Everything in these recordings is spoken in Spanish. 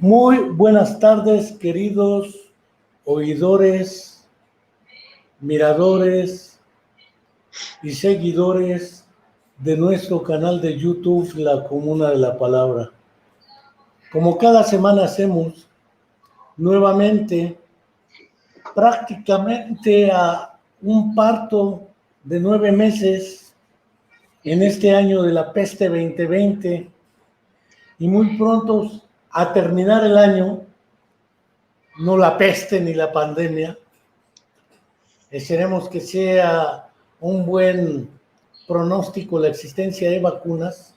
Muy buenas tardes, queridos oidores, miradores y seguidores de nuestro canal de YouTube, La Comuna de la Palabra. Como cada semana hacemos, nuevamente, prácticamente a un parto de 9 meses en este año de la peste 2020 y muy pronto a terminar el año, no la peste ni la pandemia. Esperemos que sea un buen pronóstico la existencia de vacunas.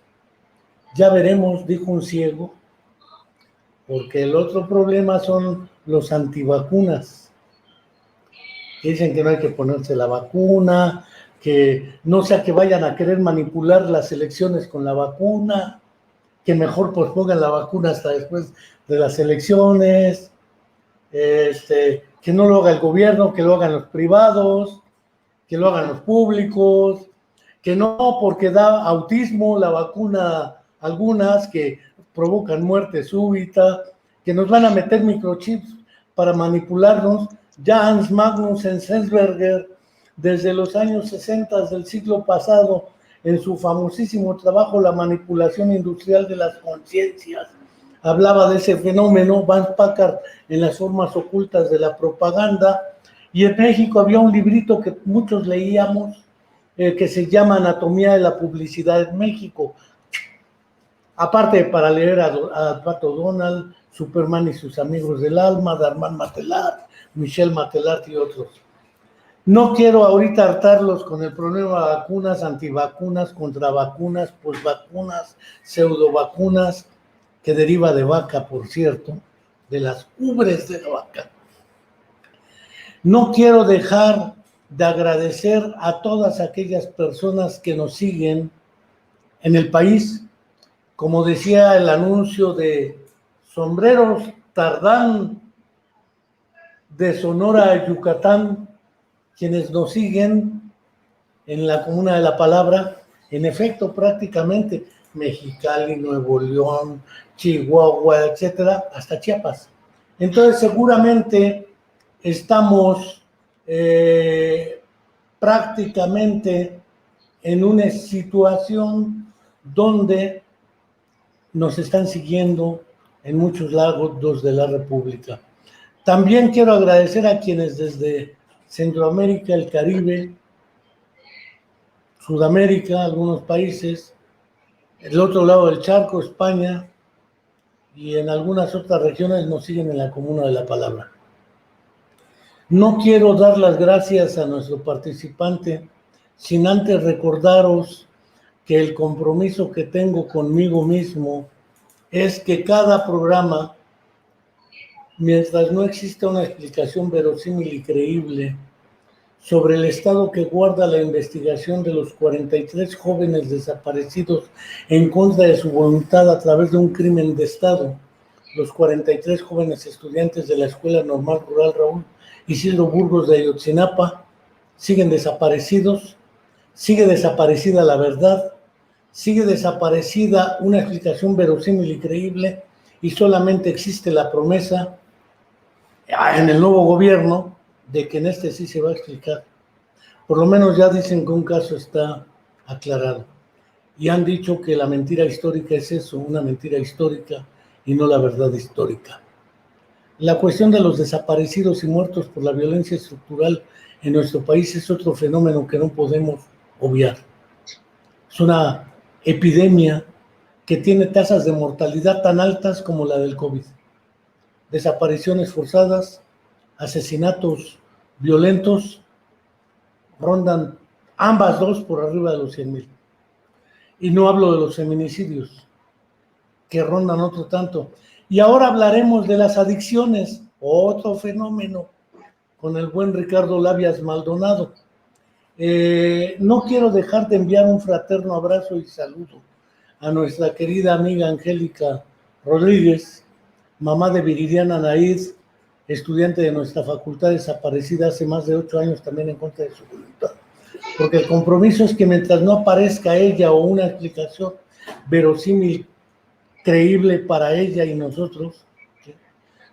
Ya veremos, dijo un ciego, porque el otro problema son los antivacunas. Dicen que no hay que ponerse la vacuna, que no sea que vayan a querer manipular las elecciones con la vacuna, que mejor pospongan la vacuna hasta después de las elecciones, que no lo haga el gobierno, que lo hagan los privados, que lo hagan los públicos, que no porque da autismo la vacuna, algunas que provocan muerte súbita, que nos van a meter microchips para manipularnos. Ya Hans Magnus Enzensberger, desde los años 60 del siglo pasado, en su famosísimo trabajo La manipulación industrial de las conciencias, hablaba de ese fenómeno. Vance Packard en Las formas ocultas de la propaganda. Y en México había un librito que muchos leíamos, que se llama Anatomía de la Publicidad en México. Aparte para leer a Pato Donald, Superman y sus amigos del alma, de Armand Matelat, Michel Matelat y otros. No quiero ahorita hartarlos con el problema de vacunas, antivacunas, contravacunas, posvacunas, pseudovacunas, que deriva de vaca, por cierto, de las ubres de la vaca. No quiero dejar de agradecer a todas aquellas personas que nos siguen en el país. Como decía el anuncio de Sombreros Tardán de Sonora a Yucatán, quienes nos siguen en la Comuna de la Palabra, en efecto, prácticamente Mexicali, Nuevo León, Chihuahua, etcétera, hasta Chiapas. Entonces, seguramente estamos prácticamente en una situación donde nos están siguiendo en muchos lados de la República. También quiero agradecer a quienes desde Centroamérica, el Caribe, Sudamérica, algunos países, el otro lado del charco, España, y en algunas otras regiones nos siguen en la Comuna de la Palabra. No quiero dar las gracias a nuestro participante sin antes recordaros que el compromiso que tengo conmigo mismo es que cada programa, mientras no exista una explicación verosímil y creíble sobre el estado que guarda la investigación de los 43 jóvenes desaparecidos en contra de su voluntad a través de un crimen de Estado, los 43 jóvenes estudiantes de la Escuela Normal Rural Raúl Isidro Burgos de Ayotzinapa, siguen desaparecidos, sigue desaparecida la verdad, sigue desaparecida una explicación verosímil y creíble, y solamente existe la promesa en el nuevo gobierno de que en este sí se va a explicar. Por lo menos ya dicen que un caso está aclarado. Y han dicho que la mentira histórica es eso, una mentira histórica y no la verdad histórica. La cuestión de los desaparecidos y muertos por la violencia estructural en nuestro país es otro fenómeno que no podemos obviar. Es una epidemia que tiene tasas de mortalidad tan altas como la del COVID. Desapariciones forzadas, asesinatos violentos, rondan ambas dos por arriba de los 100,000. Y no hablo de los feminicidios, que rondan otro tanto. Y ahora hablaremos de las adicciones, otro fenómeno, con el buen Ricardo Labias Maldonado. No quiero dejar de enviar un fraterno abrazo y saludo a nuestra querida amiga Angélica Rodríguez, mamá de Viridiana Naid, estudiante de nuestra facultad, desaparecida hace más de 8 años también en contra de su voluntad. Porque el compromiso es que mientras no aparezca ella o una explicación verosímil, creíble para ella y nosotros,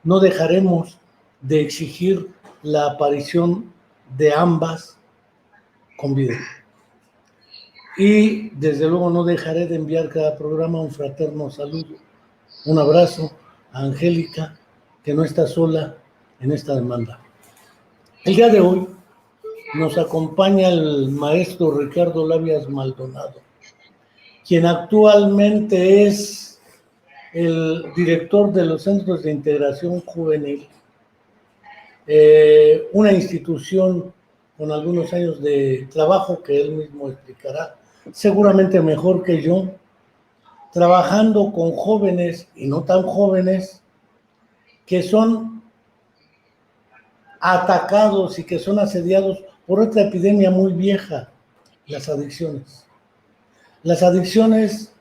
no dejaremos de exigir la aparición de ambas con video. Y desde luego no dejaré de enviar cada programa un fraterno saludo, un abrazo a Angélica, que no está sola en esta demanda. El día de hoy nos acompaña el maestro Ricardo Labias Maldonado, quien actualmente es el director de los Centros de Integración Juvenil, una institución con algunos años de trabajo que él mismo explicará, seguramente mejor que yo, trabajando con jóvenes y no tan jóvenes que son atacados y que son asediados por otra epidemia muy vieja, las adicciones. Las adicciones,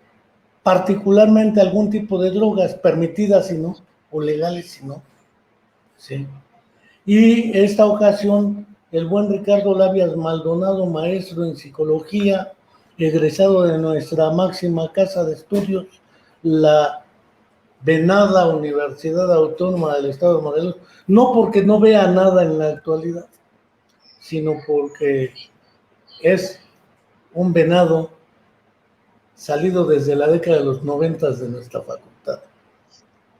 particularmente algún tipo de drogas, permitidas si no, o legales si no. ¿Sí? Y esta ocasión, el buen Ricardo Labias Maldonado, maestro en psicología, egresado de nuestra máxima casa de estudios, la venada Universidad Autónoma del Estado de Morelos, no porque no vea nada en la actualidad, sino porque es un venado salido desde la década de los 90 de nuestra facultad,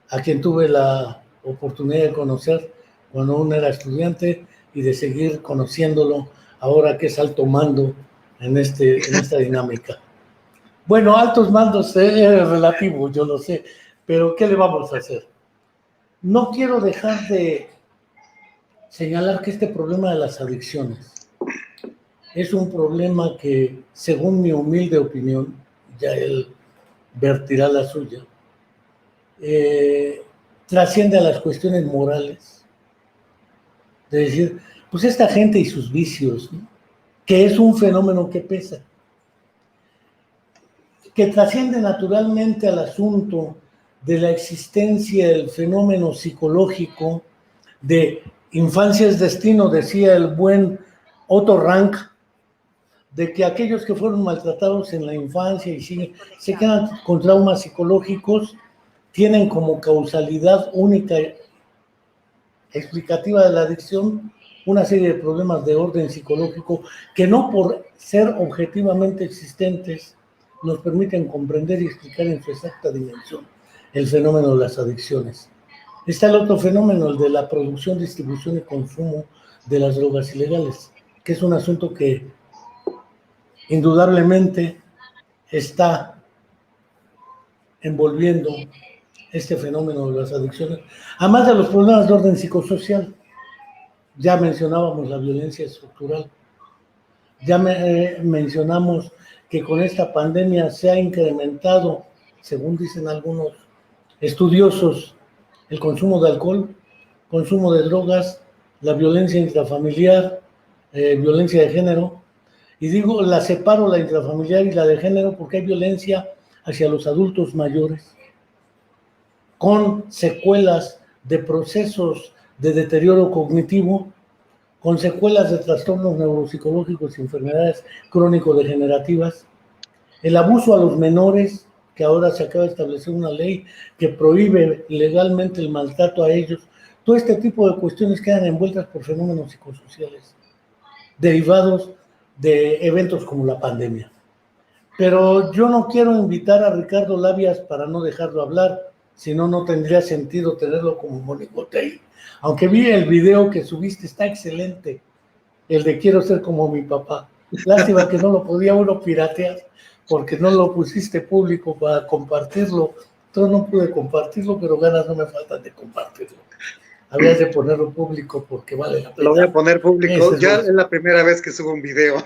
a quien tuve la oportunidad de conocer cuando aún era estudiante y de seguir conociéndolo ahora que es alto mando en esta dinámica. Bueno, altos mandos es relativo, yo lo sé, pero ¿qué le vamos a hacer? No quiero dejar de señalar que este problema de las adicciones es un problema que, según mi humilde opinión, ya él vertirá la suya, trasciende a las cuestiones morales. De decir, pues esta gente y sus vicios, ¿no? Que es un fenómeno que pesa, que trasciende naturalmente al asunto de la existencia del fenómeno psicológico de infancia es destino, decía el buen Otto Rank, de que aquellos que fueron maltratados en la infancia y se quedan con traumas psicológicos, tienen como causalidad única explicativa de la adicción una serie de problemas de orden psicológico que no por ser objetivamente existentes nos permiten comprender y explicar en su exacta dimensión el fenómeno de las adicciones. Está el otro fenómeno, el de la producción, distribución y consumo de las drogas ilegales, que es un asunto que indudablemente está envolviendo este fenómeno de las adicciones, además de los problemas de orden psicosocial. Ya mencionábamos la violencia estructural, ya mencionamos que con esta pandemia se ha incrementado, según dicen algunos estudiosos, el consumo de alcohol, consumo de drogas, la violencia intrafamiliar, violencia de género. Y digo, la separo, la intrafamiliar y la de género, porque hay violencia hacia los adultos mayores, con secuelas de procesos de deterioro cognitivo, con secuelas de trastornos neuropsicológicos y enfermedades crónico-degenerativas, el abuso a los menores, que ahora se acaba de establecer una ley que prohíbe legalmente el maltrato a ellos. Todo este tipo de cuestiones quedan envueltas por fenómenos psicosociales derivados de eventos como la pandemia. Pero yo no quiero invitar a Ricardo Labias para no dejarlo hablar, si no, no tendría sentido tenerlo como monigote ahí. Aunque vi el video que subiste, está excelente, el de quiero ser como mi papá. Lástima que no lo podía uno piratear, porque no lo pusiste público para compartirlo. Entonces no pude compartirlo, pero ganas no me faltan de compartirlo. Habías de ponerlo público porque vale la pena. Lo voy a poner público, ya es la primera vez que subo un video.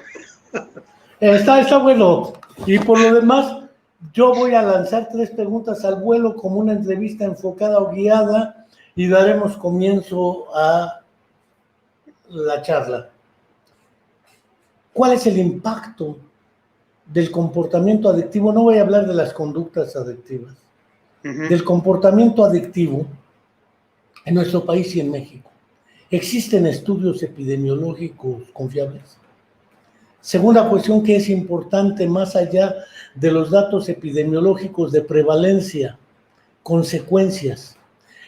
Está bueno. Y por lo demás, yo voy a lanzar 3 preguntas al vuelo como una entrevista enfocada o guiada y daremos comienzo a la charla. ¿Cuál es el impacto del comportamiento adictivo? No voy a hablar de las conductas adictivas, del comportamiento adictivo en nuestro país y en México. ¿Existen estudios epidemiológicos confiables? Segunda cuestión que es importante, más allá de los datos epidemiológicos de prevalencia, consecuencias.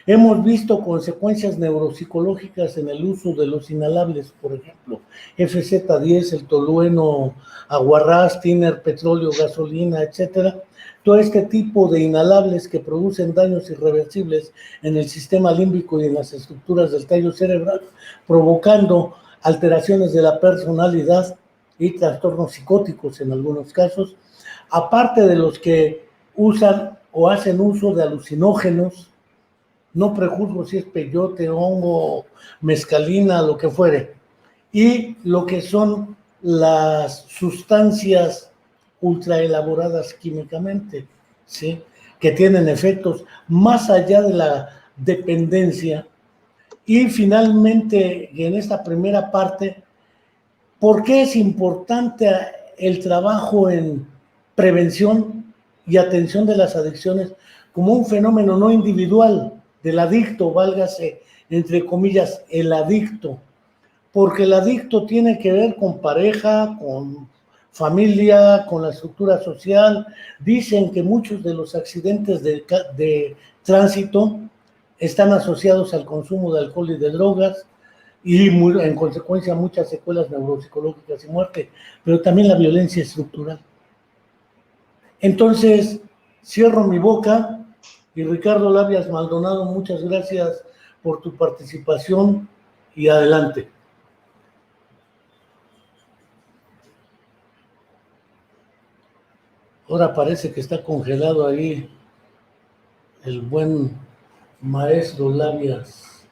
Hemos visto consecuencias neuropsicológicas en el uso de los inhalables, por ejemplo, FZ10, el tolueno, aguarrás, tiner, petróleo, gasolina, etcétera. Todo este tipo de inhalables que producen daños irreversibles en el sistema límbico y en las estructuras del tallo cerebral, provocando alteraciones de la personalidad y trastornos psicóticos en algunos casos, aparte de los que usan o hacen uso de alucinógenos. No prejuzgo si es peyote, hongo, mezcalina, lo que fuere. Y lo que son las sustancias ultraelaboradas químicamente, ¿sí? Que tienen efectos más allá de la dependencia. Y finalmente, en esta primera parte, ¿por qué es importante el trabajo en prevención y atención de las adicciones como un fenómeno no individual del adicto, válgase entre comillas, el adicto? Porque el adicto tiene que ver con pareja, con familia, con la estructura social. Dicen que muchos de los accidentes de tránsito están asociados al consumo de alcohol y de drogas, y en consecuencia muchas secuelas neuropsicológicas y muerte, pero también la violencia estructural. Entonces, cierro mi boca y Ricardo Labias Maldonado, muchas gracias por tu participación y adelante. Ahora parece que está congelado ahí el buen maestro Labias.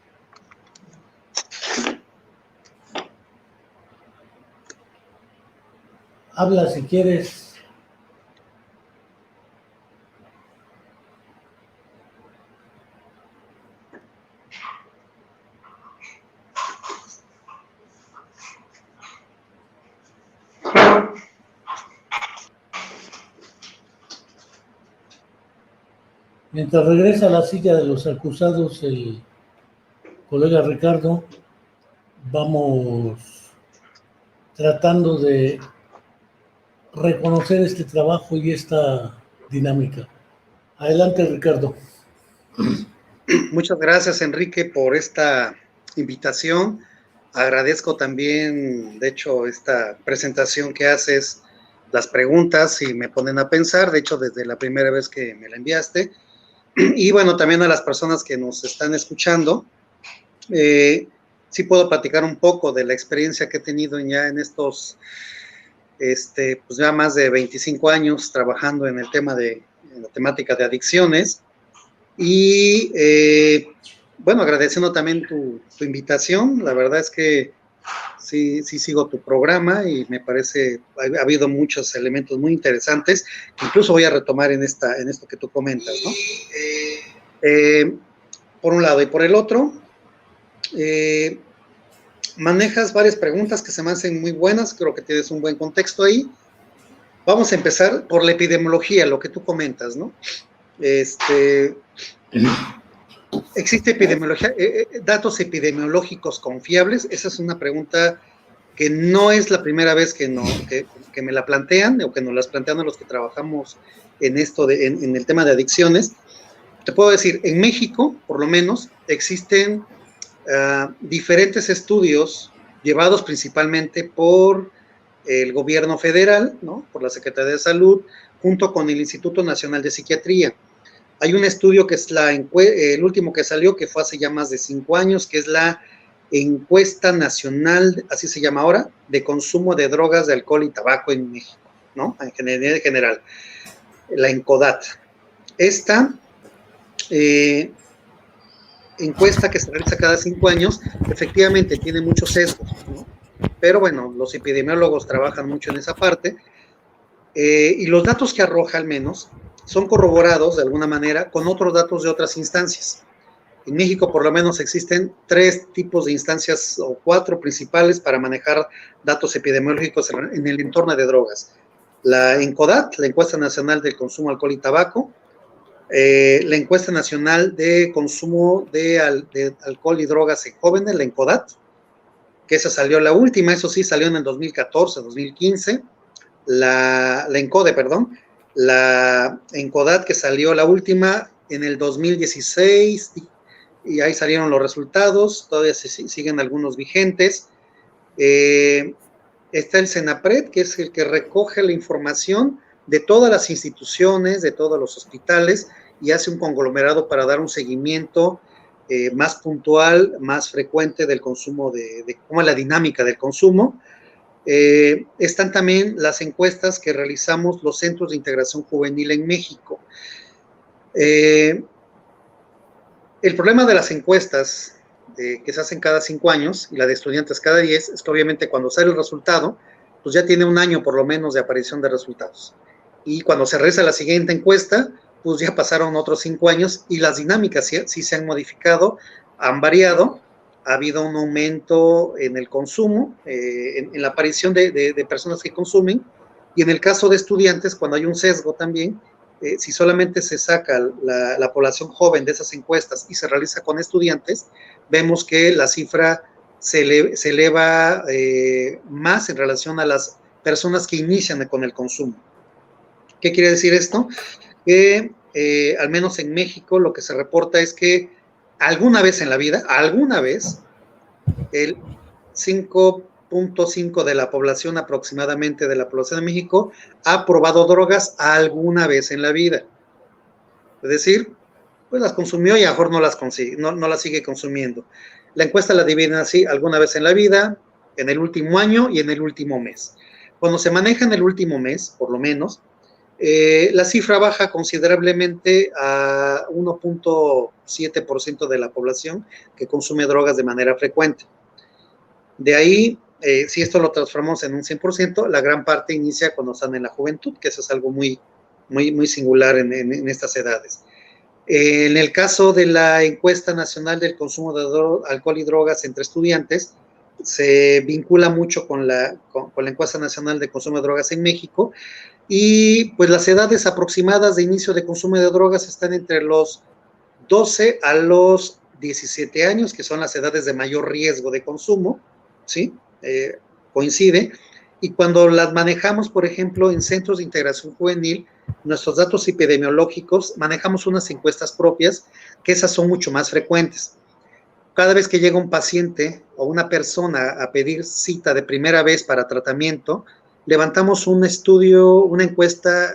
Habla si quieres. Mientras regresa a la silla de los acusados el colega Ricardo, vamos tratando de reconocer este trabajo y esta dinámica. Adelante, Ricardo. Muchas gracias, Enrique, por esta invitación. Agradezco también, de hecho, esta presentación que haces, las preguntas y me ponen a pensar, de hecho, desde la primera vez que me la enviaste. Y bueno, también a las personas que nos están escuchando. Sí puedo platicar un poco de la experiencia que he tenido ya en estos, pues ya más de 25 años trabajando en el tema en la temática de adicciones. Y bueno, agradeciendo también tu invitación. La verdad es que sí sigo tu programa y me parece, ha habido muchos elementos muy interesantes que incluso voy a retomar en esto que tú comentas, ¿no? Por un lado, y por el otro, manejas varias preguntas que se me hacen muy buenas, creo que tienes un buen contexto ahí. Vamos a empezar por la epidemiología, lo que tú comentas, ¿no? ¿Existe epidemiología, datos epidemiológicos confiables? Esa es una pregunta que no es la primera vez que me la plantean, o que nos las plantean a los que trabajamos en esto, en el tema de adicciones. Te puedo decir, en México, por lo menos, existen diferentes estudios llevados principalmente por el gobierno federal, ¿no? Por la Secretaría de Salud, junto con el Instituto Nacional de Psiquiatría. Hay un estudio que es el último que salió, que fue hace ya más de 5 años, que es la Encuesta Nacional, así se llama ahora, de consumo de drogas, de alcohol y tabaco en México, ¿no? En general, la ENCODAT. Esta encuesta que se realiza cada 5 años, efectivamente tiene muchos sesgos, ¿no? Pero bueno, los epidemiólogos trabajan mucho en esa parte, y los datos que arroja al menos son corroborados de alguna manera con otros datos de otras instancias. En México por lo menos existen 3 tipos de instancias o 4 principales para manejar datos epidemiológicos en el entorno de drogas. La ENCODAT, la Encuesta Nacional del Consumo, Alcohol y Tabaco, la Encuesta Nacional de Consumo de Alcohol y Drogas en Jóvenes, la ENCODAT, que esa salió la última, eso sí, salió en el 2014, 2015, la ENCODE, perdón, la ENCODAT que salió la última en el 2016, y ahí salieron los resultados, todavía siguen algunos vigentes. Está el CENAPRED, que es el que recoge la información de todas las instituciones, de todos los hospitales, y hace un conglomerado para dar un seguimiento más puntual, más frecuente del consumo, de cómo es la dinámica del consumo. Están también las encuestas que realizamos los Centros de Integración Juvenil en México. El problema de las encuestas que se hacen cada 5 años y la de estudiantes cada 10 es que obviamente cuando sale el resultado, pues ya tiene un año por lo menos de aparición de resultados. Y cuando se realiza la siguiente encuesta, pues ya pasaron otros 5 años y las dinámicas sí se han modificado, han variado, ha habido un aumento en el consumo, en la aparición de personas que consumen, y en el caso de estudiantes, cuando hay un sesgo también, si solamente se saca la población joven de esas encuestas y se realiza con estudiantes, vemos que la cifra se eleva más en relación a las personas que inician con el consumo. ¿Qué quiere decir esto? Que al menos en México lo que se reporta es que alguna vez en la vida, el 5.5 de la población aproximadamente de la población de México ha probado drogas alguna vez en la vida. Es decir, pues las consumió y a lo mejor no las sigue consumiendo. La encuesta la dividen así, alguna vez en la vida, en el último año y en el último mes. Cuando se maneja en el último mes, por lo menos, la cifra baja considerablemente a 1.7% de la población que consume drogas de manera frecuente. De ahí, si esto lo transformamos en un 100%, la gran parte inicia cuando están en la juventud, que eso es algo muy, muy, muy singular en estas edades. En el caso de la encuesta nacional del consumo de alcohol y drogas entre estudiantes, se vincula mucho con la encuesta nacional de consumo de drogas en México, y pues las edades aproximadas de inicio de consumo de drogas están entre los 12 a los 17 años, que son las edades de mayor riesgo de consumo, ¿sí? Coincide. Y cuando las manejamos, por ejemplo, en centros de integración juvenil, nuestros datos epidemiológicos, manejamos unas encuestas propias, que esas son mucho más frecuentes. Cada vez que llega un paciente o una persona a pedir cita de primera vez para tratamiento, levantamos un estudio, una encuesta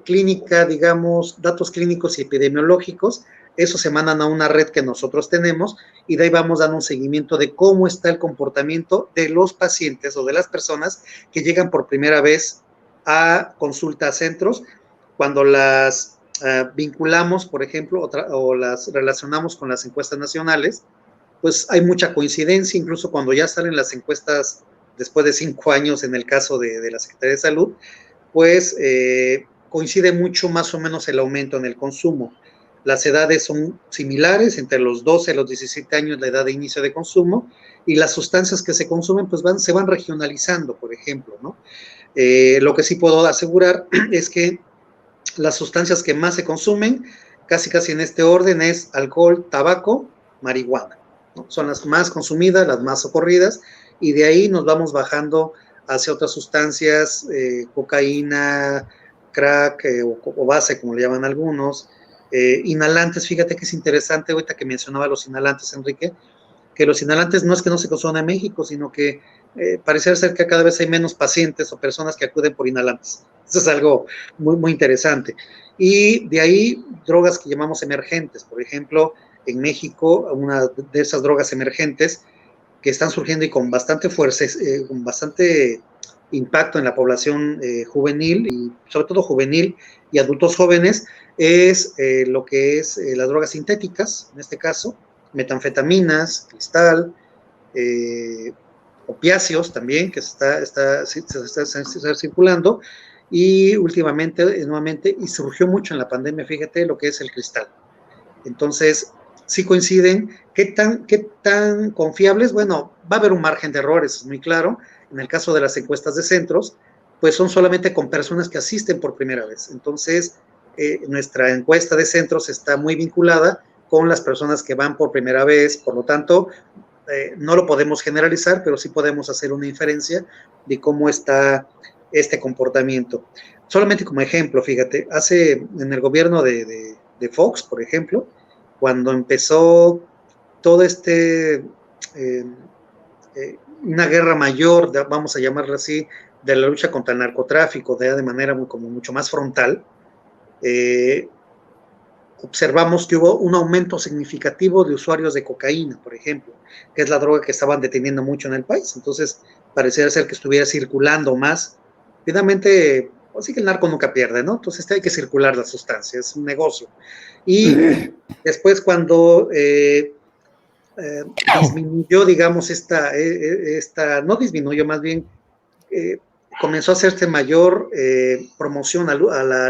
clínica, digamos, datos clínicos y epidemiológicos. Eso se mandan a una red que nosotros tenemos y de ahí vamos dando un seguimiento de cómo está el comportamiento de los pacientes o de las personas que llegan por primera vez a consulta a centros. Cuando las vinculamos, por ejemplo, o las relacionamos con las encuestas nacionales, pues hay mucha coincidencia, incluso cuando ya salen las encuestas después de 5 años en el caso de la Secretaría de Salud, pues coincide mucho más o menos el aumento en el consumo. Las edades son similares, entre los 12 y los 17 años la edad de inicio de consumo, y las sustancias que se consumen pues se van regionalizando, por ejemplo, ¿no? Lo que sí puedo asegurar es que las sustancias que más se consumen, casi en este orden, es alcohol, tabaco, marihuana, ¿no? Son las más consumidas, las más socorridas, y de ahí nos vamos bajando hacia otras sustancias, cocaína, crack o base, como le llaman algunos, inhalantes. Fíjate que es interesante ahorita que mencionaba los inhalantes, Enrique, que los inhalantes no es que no se consuman en México, sino que parece ser que cada vez hay menos pacientes o personas que acuden por inhalantes. Eso es algo muy, muy interesante. Y de ahí drogas que llamamos emergentes. Por ejemplo, en México, una de esas drogas emergentes que están surgiendo y con bastante fuerza, con bastante impacto en la población juvenil, y sobre todo juvenil y adultos jóvenes, es lo que es las drogas sintéticas, en este caso, metanfetaminas, cristal, opiáceos también, que se está circulando, y últimamente, nuevamente, y surgió mucho en la pandemia, fíjate, lo que es el cristal. Entonces, sí coinciden. ¿Qué tan confiables? Bueno, va a haber un margen de errores, es muy claro. En el caso de las encuestas de centros, pues son solamente con personas que asisten por primera vez. Entonces, nuestra encuesta de centros está muy vinculada con las personas que van por primera vez, por lo tanto, no lo podemos generalizar, pero sí podemos hacer una inferencia de cómo está este comportamiento. Solamente como ejemplo, fíjate, en el gobierno de Fox, por ejemplo, cuando empezó todo una guerra mayor, vamos a llamarla así, de la lucha contra el narcotráfico, de manera como mucho más frontal, observamos que hubo un aumento significativo de usuarios de cocaína, por ejemplo, que es la droga que estaban deteniendo mucho en el país. Entonces, parecía ser que estuviera circulando más. Finalmente, así que el narco nunca pierde, ¿no? Entonces, hay que circular la sustancia, es un negocio. Y después, cuando disminuyó, digamos, no disminuyó, más bien comenzó a hacerse mayor promoción a la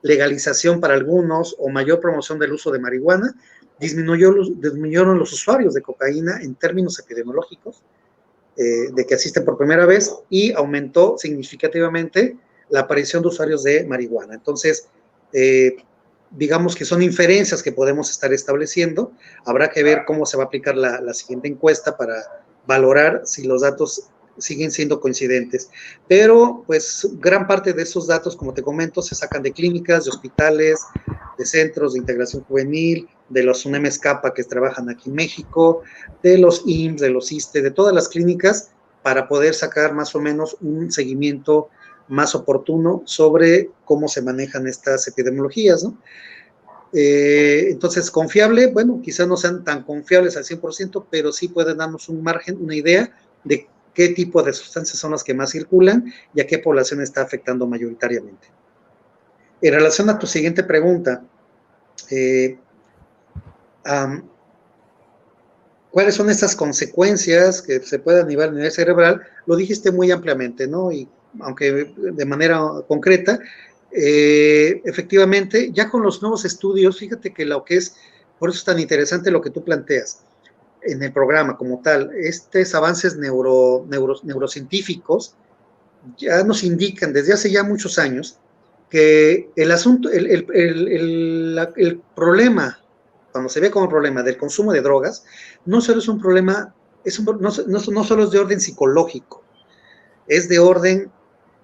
legalización para algunos o mayor promoción del uso de marihuana, disminuyeron los usuarios de cocaína en términos epidemiológicos, de que asisten por primera vez, y aumentó significativamente la aparición de usuarios de marihuana. Entonces, digamos que son inferencias que podemos estar estableciendo. Habrá que ver cómo se va a aplicar la siguiente encuesta para valorar si los datos siguen siendo coincidentes. Pero, pues, gran parte de esos datos, como te comento, se sacan de clínicas, de hospitales, de centros de integración juvenil, de los UNEMES CAPA que trabajan aquí en México, de los IMSS, de los ISSSTE, de todas las clínicas, para poder sacar más o menos un seguimiento más oportuno sobre cómo se manejan estas epidemiologías, ¿no? Entonces, confiable, bueno, quizás no sean tan confiables al 100%, pero sí pueden darnos un margen, una idea de qué tipo de sustancias son las que más circulan y a qué población está afectando mayoritariamente. En relación a tu siguiente pregunta, ¿cuáles son estas consecuencias que se pueden a nivel cerebral? Lo dijiste muy ampliamente, ¿no? Y aunque de manera concreta, efectivamente, ya con los nuevos estudios, fíjate que por eso es tan interesante lo que tú planteas en el programa como tal, estos avances neurocientíficos ya nos indican desde hace ya muchos años que el asunto, el problema, cuando se ve como problema del consumo de drogas, no solo es un problema, no solo es de orden psicológico, es de orden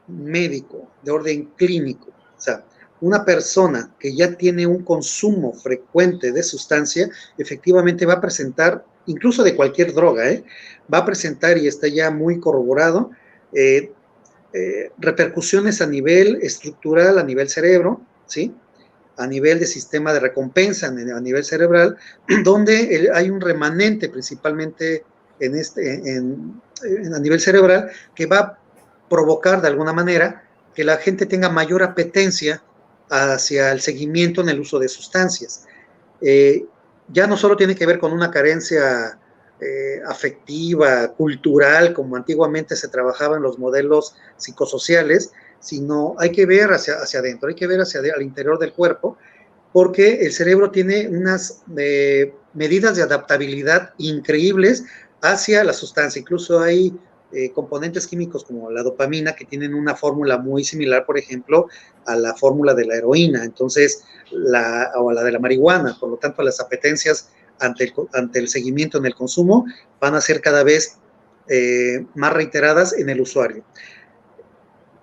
médico, de orden clínico. O sea, una persona que ya tiene un consumo frecuente de sustancia, efectivamente va a presentar, incluso de cualquier droga, va a presentar, y está ya muy corroborado, repercusiones a nivel estructural, a nivel cerebro, ¿sí? A nivel de sistema de recompensa, a nivel cerebral, donde hay un remanente principalmente a nivel cerebral que va a provocar de alguna manera que la gente tenga mayor apetencia hacia el seguimiento en el uso de sustancias. Ya no solo tiene que ver con una carencia afectiva, cultural, como antiguamente se trabajaba en los modelos psicosociales, sino hay que ver hacia adentro, hay que ver al interior del cuerpo, porque el cerebro tiene unas medidas de adaptabilidad increíbles hacia la sustancia. Incluso hay componentes químicos como la dopamina que tienen una fórmula muy similar, por ejemplo, a la fórmula de la heroína, entonces, o a la de la marihuana. Por lo tanto, las apetencias ante el seguimiento en el consumo van a ser cada vez más reiteradas en el usuario.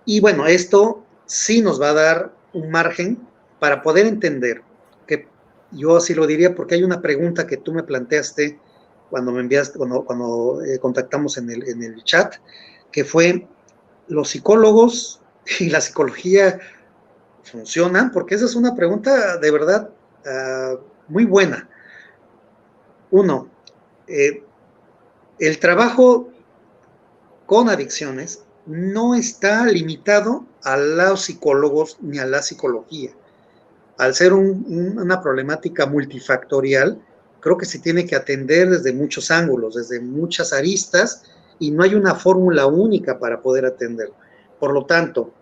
Y bueno, esto sí nos va a dar un margen para poder entender, que yo así lo diría, porque hay una pregunta que tú me planteaste cuando me enviaste, cuando contactamos en el chat, que fue: ¿los psicólogos y la psicología funcionan? Porque esa es una pregunta de verdad muy buena. Uno, el trabajo con adicciones no está limitado a los psicólogos ni a la psicología. Al ser una problemática multifactorial, creo que se tiene que atender desde muchos ángulos, desde muchas aristas, y no hay una fórmula única para poder atenderlo. Por lo tanto,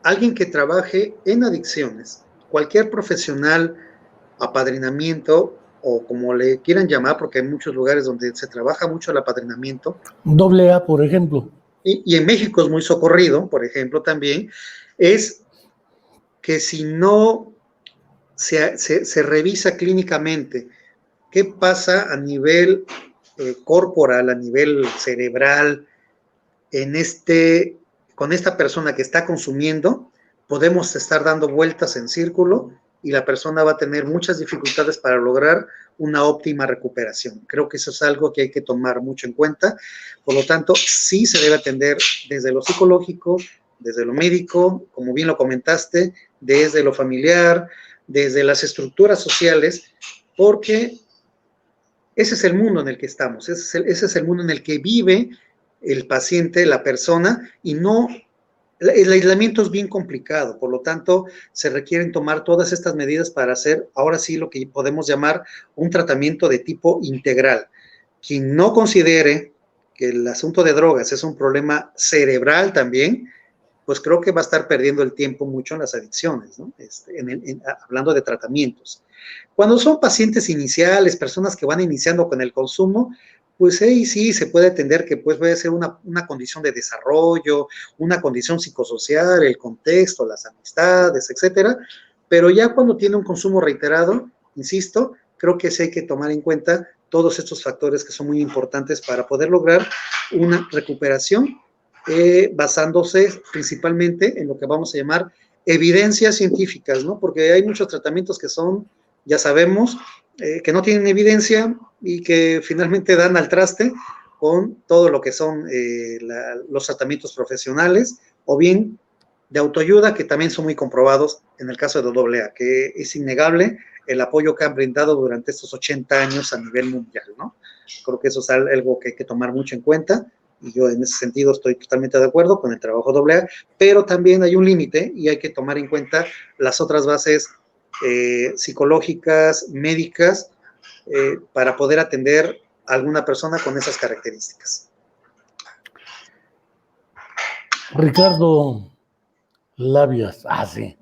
alguien que trabaje en adicciones, cualquier profesional, apadrinamiento, o como le quieran llamar, porque hay muchos lugares donde se trabaja mucho el apadrinamiento. AA, por ejemplo. Y en México es muy socorrido, por ejemplo, también, es que si no se revisa clínicamente qué pasa a nivel corporal, a nivel cerebral, con esta persona que está consumiendo, podemos estar dando vueltas en círculo y la persona va a tener muchas dificultades para lograr una óptima recuperación. Creo que eso es algo que hay que tomar mucho en cuenta. Por lo tanto, sí se debe atender desde lo psicológico, desde lo médico, como bien lo comentaste, desde lo familiar, desde las estructuras sociales, porque ese es el mundo en el que estamos, ese es el mundo en el que vive el paciente, la persona, y no, el aislamiento es bien complicado, por lo tanto, se requieren tomar todas estas medidas para hacer, ahora sí, lo que podemos llamar un tratamiento de tipo integral. Quien no considere que el asunto de drogas es un problema cerebral también, pues creo que va a estar perdiendo el tiempo mucho en las adicciones, ¿no? Hablando de tratamientos. Cuando son pacientes iniciales, personas que van iniciando con el consumo, pues ahí sí se puede entender que pues puede ser una condición de desarrollo, una condición psicosocial, el contexto, las amistades, etcétera. Pero ya cuando tiene un consumo reiterado, insisto, creo que sí hay que tomar en cuenta todos estos factores que son muy importantes para poder lograr una recuperación basándose principalmente en lo que vamos a llamar evidencias científicas, ¿no? Porque hay muchos tratamientos que son, ya sabemos, que no tienen evidencia y que finalmente dan al traste con todo lo que son los tratamientos profesionales o bien de autoayuda, que también son muy comprobados en el caso de AA, que es innegable el apoyo que han brindado durante estos 80 años a nivel mundial, ¿no? Creo que eso es algo que hay que tomar mucho en cuenta, y yo en ese sentido estoy totalmente de acuerdo con el trabajo AA, pero también hay un límite y hay que tomar en cuenta las otras bases psicológicas, médicas, para poder atender a alguna persona con esas características. Ricardo Labias, sí,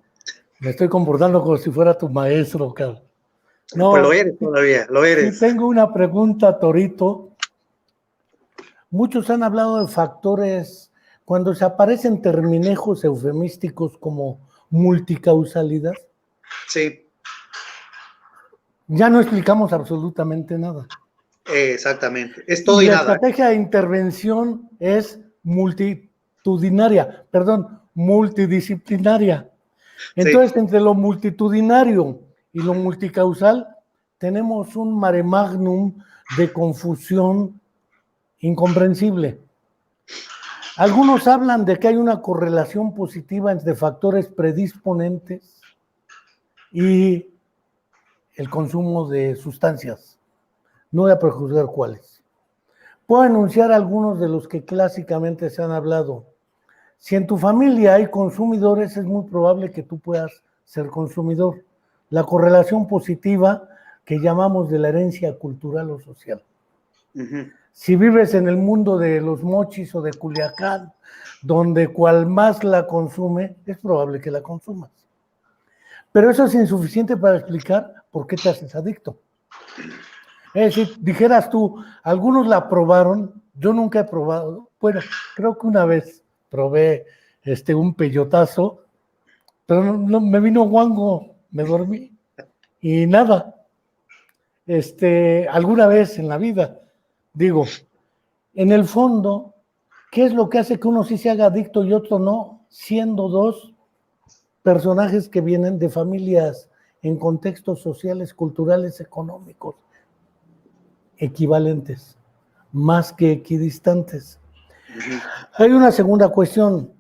me estoy comportando como si fuera tu maestro, cabrón. No, pues lo eres todavía, lo eres. Sí, tengo una pregunta, Torito. Muchos han hablado de factores, cuando se aparecen terminejos eufemísticos como multicausalidad. Sí. Ya no explicamos absolutamente nada. Exactamente, es todo y la nada. La estrategia de intervención es multidisciplinaria. Entonces, sí, entre lo multitudinario y lo multicausal, tenemos un mare magnum de confusión incomprensible. Algunos hablan de que hay una correlación positiva entre factores predisponentes y el consumo de sustancias. No voy a prejuzgar cuáles. Puedo enunciar algunos de los que clásicamente se han hablado. Si en tu familia hay consumidores, es muy probable que tú puedas ser consumidor. La correlación positiva que llamamos de la herencia cultural o social. Si vives en el mundo de los mochis o de Culiacán, donde cual más la consume, es probable que la consumas. Pero eso es insuficiente para explicar por qué te haces adicto. Es decir, dijeras tú, algunos la probaron, yo nunca he probado, bueno, creo que una vez probé un peyotazo, pero no, me vino guango, me dormí y nada. Alguna vez en la vida, digo, en el fondo, ¿qué es lo que hace que uno sí se haga adicto y otro no? Siendo dos personajes que vienen de familias en contextos sociales, culturales, económicos, equivalentes, más que equidistantes. Hay una segunda cuestión.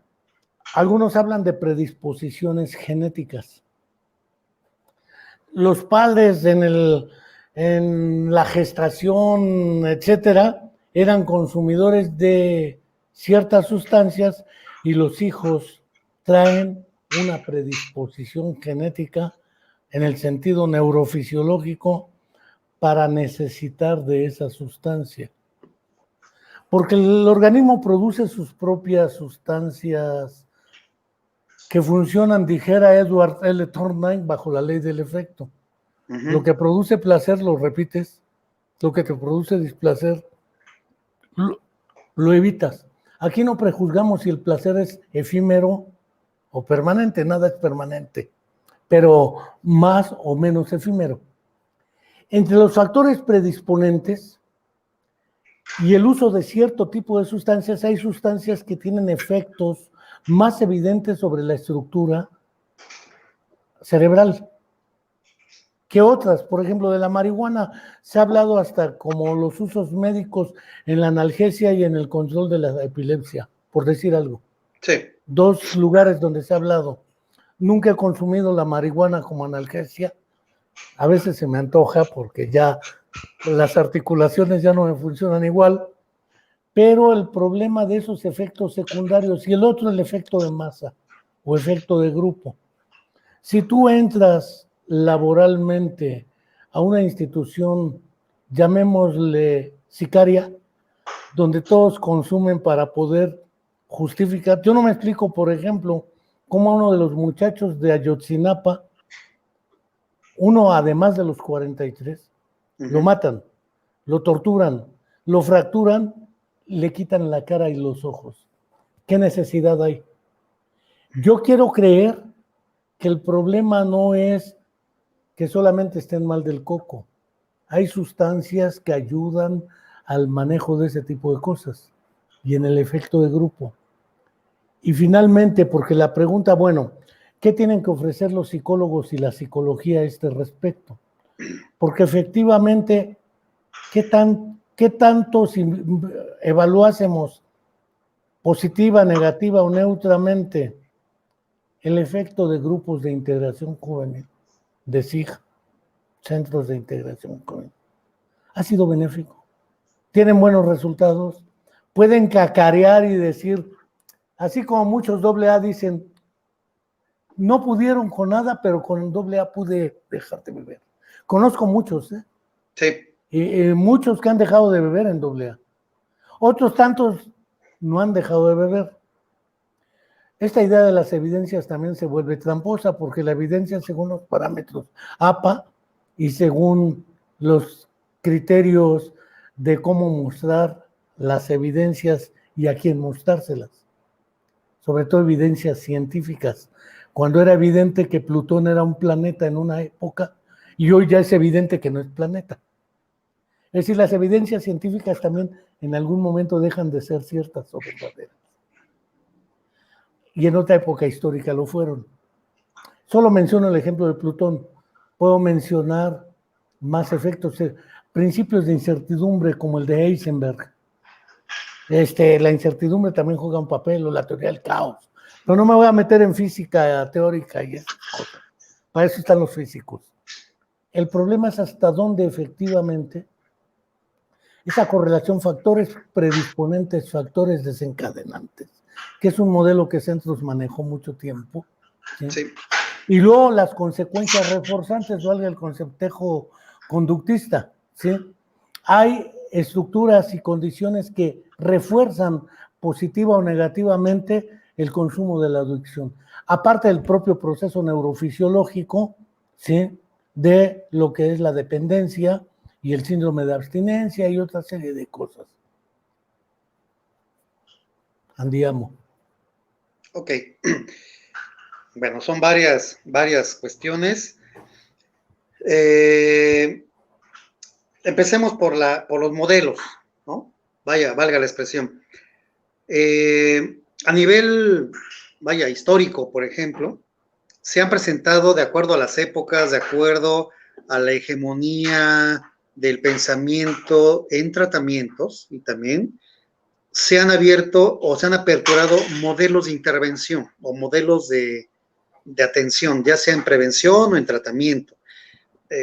Algunos hablan de predisposiciones genéticas. Los padres en la gestación, etcétera, eran consumidores de ciertas sustancias y los hijos traen una predisposición genética en el sentido neurofisiológico para necesitar de esa sustancia. Porque el organismo produce sus propias sustancias que funcionan, dijera Edward L. Thorndike, bajo la ley del efecto. Lo que produce placer lo repites, lo que te produce displacer lo evitas. Aquí no prejuzgamos si el placer es efímero o permanente, nada es permanente, pero más o menos efímero. Entre los factores predisponentes y el uso de cierto tipo de sustancias, hay sustancias que tienen efectos más evidentes sobre la estructura cerebral. que otras. Por ejemplo, de la marihuana se ha hablado hasta como los usos médicos en la analgesia y en el control de la epilepsia, por decir algo. Sí. 2 lugares donde se ha hablado. Nunca he consumido la marihuana como analgesia. A veces se me antoja porque ya las articulaciones ya no me funcionan igual, pero el problema de esos efectos secundarios y el otro, el efecto de masa o efecto de grupo. Si tú entras laboralmente a una institución, llamémosle sicaria, donde todos consumen para poder justificar. Yo no me explico, por ejemplo, cómo a uno de los muchachos de Ayotzinapa, uno además de los 43, lo matan, lo torturan, lo fracturan, le quitan la cara y los ojos. ¿Qué necesidad hay? Yo quiero creer que el problema no es que solamente estén mal del coco. Hay sustancias que ayudan al manejo de ese tipo de cosas y en el efecto de grupo. Y finalmente, porque la pregunta, bueno, ¿qué tienen que ofrecer los psicólogos y la psicología a este respecto? Porque efectivamente, ¿qué tanto si evaluásemos positiva, negativa o neutramente el efecto de grupos de integración juvenil, de CIG, centros de integración juvenil? Ha sido benéfico. Tienen buenos resultados. Pueden cacarear y decir, así como muchos AA dicen, no pudieron con nada, pero con el AA pude dejar de beber. Conozco muchos, ¿eh? Sí. Y muchos que han dejado de beber en AA. Otros tantos no han dejado de beber. Esta idea de las evidencias también se vuelve tramposa, porque la evidencia, según los parámetros APA y según los criterios de cómo mostrar las evidencias y a quién mostrárselas, sobre todo evidencias científicas, cuando era evidente que Plutón era un planeta en una época y hoy ya es evidente que no es planeta. Es decir, las evidencias científicas también en algún momento dejan de ser ciertas o verdaderas. Y en otra época histórica lo fueron. Solo menciono el ejemplo de Plutón. Puedo mencionar más efectos, principios de incertidumbre como el de Heisenberg. La incertidumbre también juega un papel, o la teoría del caos. Pero no me voy a meter en física teórica y esas cosas. Para eso están los físicos. El problema es hasta dónde efectivamente esa correlación, factores predisponentes, factores desencadenantes, que es un modelo que Centros manejó mucho tiempo. ¿Sí? Sí. Y luego las consecuencias reforzantes, valga el conceptejo conductista. ¿Sí? Hay estructuras y condiciones que refuerzan positiva o negativamente el consumo de la adicción. Aparte del propio proceso neurofisiológico, ¿sí?, de lo que es la dependencia y el síndrome de abstinencia y otra serie de cosas. Andiamo. Ok. Bueno, son varias cuestiones. Empecemos por los modelos, ¿no? Valga la expresión. A nivel, histórico, por ejemplo, se han presentado de acuerdo a las épocas, de acuerdo a la hegemonía del pensamiento en tratamientos, y también se han abierto o se han aperturado modelos de intervención o modelos de atención, ya sea en prevención o en tratamiento.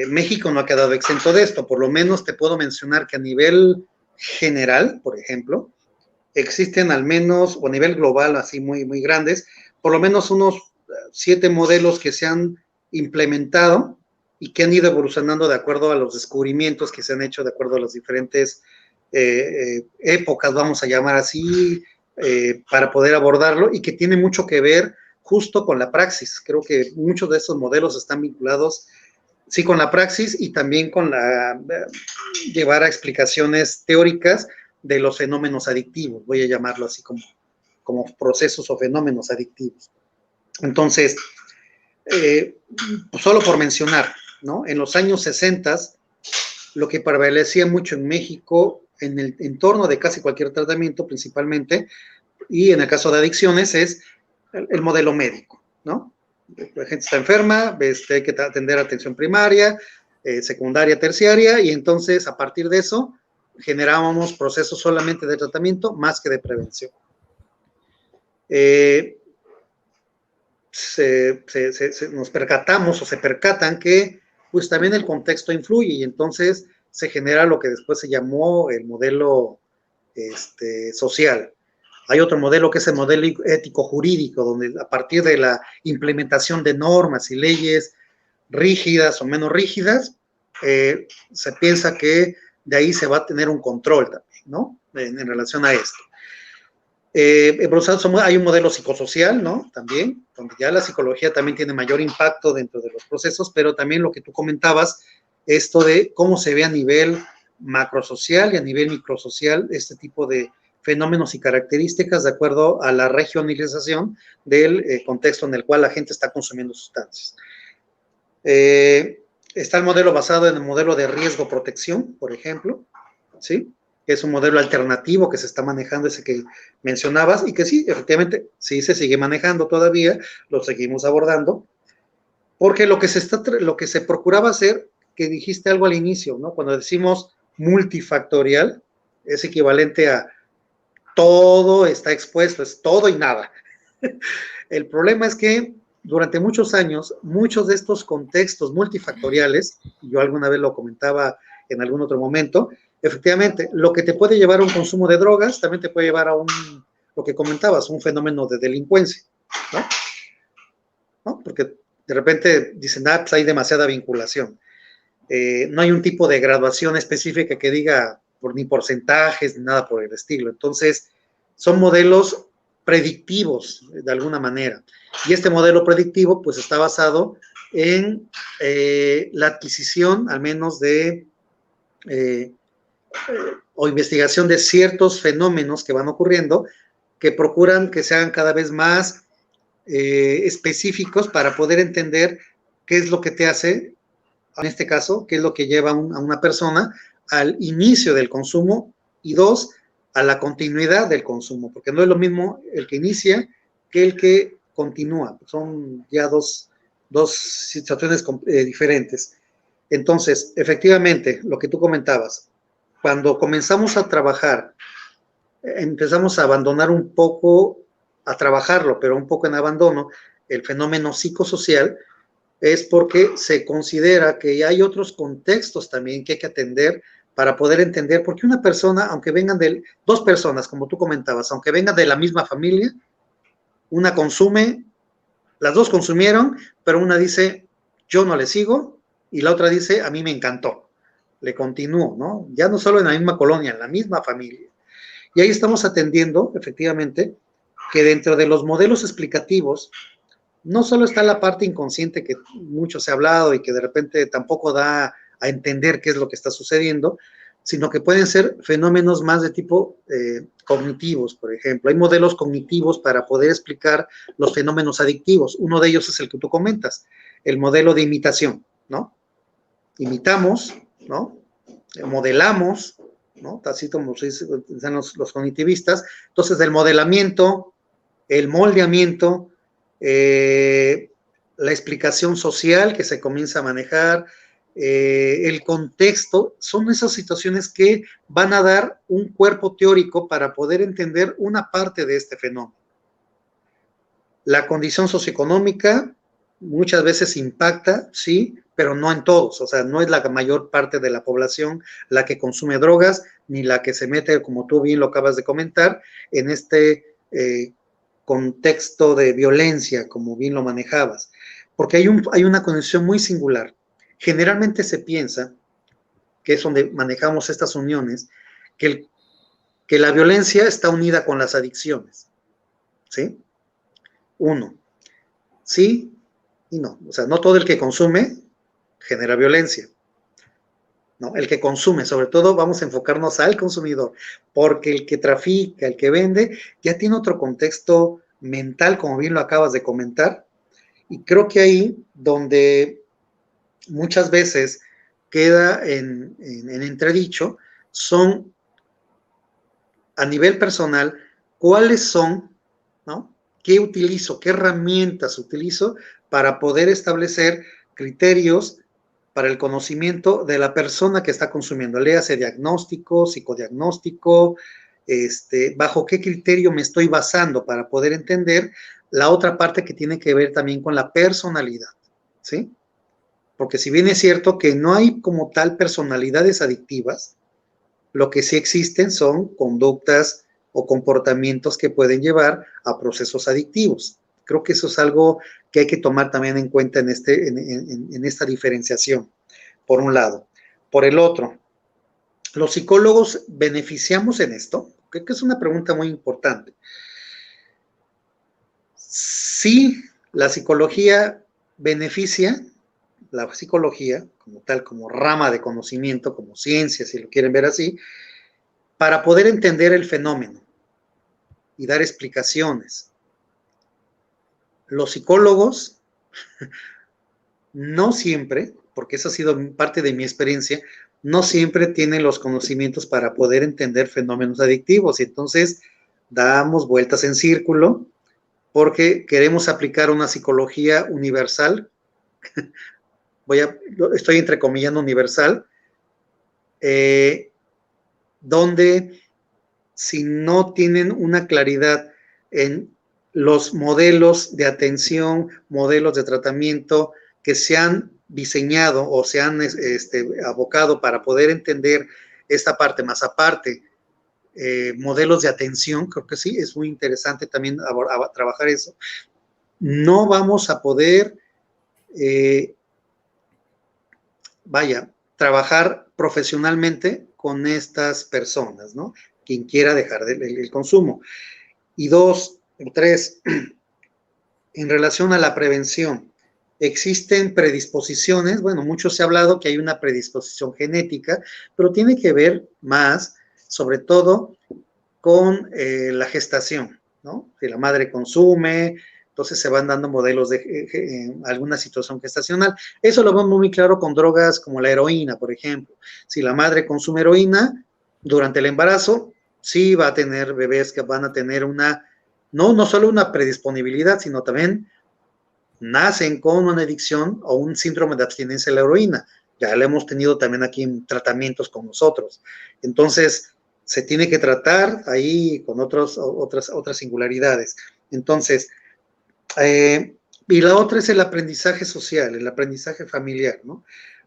México no ha quedado exento de esto, por lo menos te puedo mencionar que a nivel general, por ejemplo, existen al menos, o a nivel global, así muy, muy grandes, por lo menos unos 7 modelos que se han implementado y que han ido evolucionando de acuerdo a los descubrimientos que se han hecho, de acuerdo a las diferentes épocas, vamos a llamar así, para poder abordarlo, y que tiene mucho que ver justo con la praxis. Creo que muchos de estos modelos están vinculados, sí, con la praxis y también con llevar a explicaciones teóricas de los fenómenos adictivos, voy a llamarlo así como procesos o fenómenos adictivos. Entonces, solo por mencionar, ¿no? En los años 60, lo que prevalecía mucho en México, en el entorno de casi cualquier tratamiento principalmente, y en el caso de adicciones, es el modelo médico, ¿no? La gente está enferma, hay que atender atención primaria, secundaria, terciaria, y entonces a partir de eso generábamos procesos solamente de tratamiento más que de prevención. Nos percatamos o se percatan que pues también el contexto influye y entonces se genera lo que después se llamó el modelo social. Hay otro modelo que es el modelo ético-jurídico, donde a partir de la implementación de normas y leyes rígidas o menos rígidas, se piensa que de ahí se va a tener un control también, ¿no? En relación a esto. Hay un modelo psicosocial, ¿no? También, donde ya la psicología también tiene mayor impacto dentro de los procesos, pero también lo que tú comentabas, esto de cómo se ve a nivel macrosocial y a nivel microsocial este tipo de fenómenos y características de acuerdo a la regionalización del contexto en el cual la gente está consumiendo sustancias. Está el modelo basado en el modelo de riesgo-protección, por ejemplo, ¿sí? Es un modelo alternativo que se está manejando, ese que mencionabas, y que sí, efectivamente, sí se sigue manejando todavía, lo seguimos abordando, porque lo que se procuraba hacer, que dijiste algo al inicio, ¿no? Cuando decimos multifactorial, es equivalente a todo está expuesto, es todo y nada. El problema es que durante muchos años, muchos de estos contextos multifactoriales, y yo alguna vez lo comentaba en algún otro momento, efectivamente, lo que te puede llevar a un consumo de drogas, también te puede llevar a lo que comentabas, un fenómeno de delincuencia, ¿no? Porque de repente dicen, pues hay demasiada vinculación. No hay un tipo de graduación específica que diga ni porcentajes, ni nada por el estilo. Entonces, son modelos predictivos, de alguna manera. Y este modelo predictivo, pues, está basado en la adquisición, al menos o investigación de ciertos fenómenos que van ocurriendo, que procuran que sean cada vez más específicos para poder entender qué es lo que te hace, en este caso, qué es lo que lleva a una persona al inicio del consumo y dos, a la continuidad del consumo, porque no es lo mismo el que inicia que el que continúa, son ya dos situaciones diferentes. Entonces, efectivamente, lo que tú comentabas, cuando comenzamos a trabajar, empezamos a abandonar un poco, a trabajarlo, pero un poco en abandono, el fenómeno psicosocial, es porque se considera que hay otros contextos también que hay que atender para poder entender por qué una persona, aunque vengan dos personas, como tú comentabas, aunque vengan de la misma familia, una consume, las dos consumieron, pero una dice, yo no le sigo, y la otra dice, a mí me encantó, le continúo, ¿no? Ya no solo en la misma colonia, en la misma familia. Y ahí estamos atendiendo, efectivamente, que dentro de los modelos explicativos, no solo está la parte inconsciente que mucho se ha hablado y que de repente tampoco da a entender qué es lo que está sucediendo, sino que pueden ser fenómenos más de tipo cognitivos, por ejemplo. Hay modelos cognitivos para poder explicar los fenómenos adictivos. Uno de ellos es el que tú comentas, el modelo de imitación, ¿no? Imitamos, ¿no? Modelamos, ¿no? Así como dicen los cognitivistas. Entonces, el modelamiento, el moldeamiento, la explicación social que se comienza a manejar, el contexto, son esas situaciones que van a dar un cuerpo teórico para poder entender una parte de este fenómeno. La condición socioeconómica muchas veces impacta, sí, pero no en todos, o sea, no es la mayor parte de la población la que consume drogas, ni la que se mete, como tú bien lo acabas de comentar, en este contexto de violencia, como bien lo manejabas, porque hay una condición muy singular. Generalmente se piensa, que es donde manejamos estas uniones, que la violencia está unida con las adicciones, ¿sí? Uno, sí y no. O sea, no todo el que consume genera violencia, ¿no? El que consume, sobre todo vamos a enfocarnos al consumidor, porque el que trafica, el que vende, ya tiene otro contexto mental, como bien lo acabas de comentar, y creo que ahí donde muchas veces queda en entredicho son a nivel personal, cuáles son, ¿no? ¿Qué utilizo? ¿Qué herramientas utilizo para poder establecer criterios para el conocimiento de la persona que está consumiendo. Léase diagnóstico, psicodiagnóstico, bajo qué criterio me estoy basando para poder entender la otra parte que tiene que ver también con la personalidad, ¿sí? Porque si bien es cierto que no hay como tal personalidades adictivas, lo que sí existen son conductas o comportamientos que pueden llevar a procesos adictivos. Creo que eso es algo que hay que tomar también en cuenta en esta diferenciación, por un lado. Por el otro, ¿los psicólogos beneficiamos en esto? Creo que es una pregunta muy importante. Sí, la psicología beneficia, la psicología como tal, como rama de conocimiento, como ciencia, si lo quieren ver así, para poder entender el fenómeno y dar explicaciones. Los psicólogos no siempre, porque esa ha sido parte de mi experiencia, no siempre tienen los conocimientos para poder entender fenómenos adictivos y entonces damos vueltas en círculo porque queremos aplicar una psicología universal, estoy entrecomillando universal, donde si no tienen una claridad en los modelos de atención, modelos de tratamiento que se han diseñado o se han abocado para poder entender esta parte, más aparte, modelos de atención, creo que sí, es muy interesante también trabajar eso. No vamos a poder, trabajar profesionalmente con estas personas, ¿no? Quien quiera dejar el consumo. Y 2, 3, en relación a la prevención, existen predisposiciones, bueno, mucho se ha hablado que hay una predisposición genética, pero tiene que ver más, sobre todo, con la gestación, ¿no? Si la madre consume, entonces se van dando modelos de alguna situación gestacional. Eso lo vemos muy claro con drogas como la heroína, por ejemplo. Si la madre consume heroína durante el embarazo, sí va a tener bebés que van a tener no solo una predisponibilidad, sino también nacen con una adicción o un síndrome de abstinencia a la heroína. Ya lo hemos tenido también aquí en tratamientos con nosotros. Entonces, se tiene que tratar ahí con otras singularidades. Entonces, y la otra es el aprendizaje social, el aprendizaje familiar, ¿no?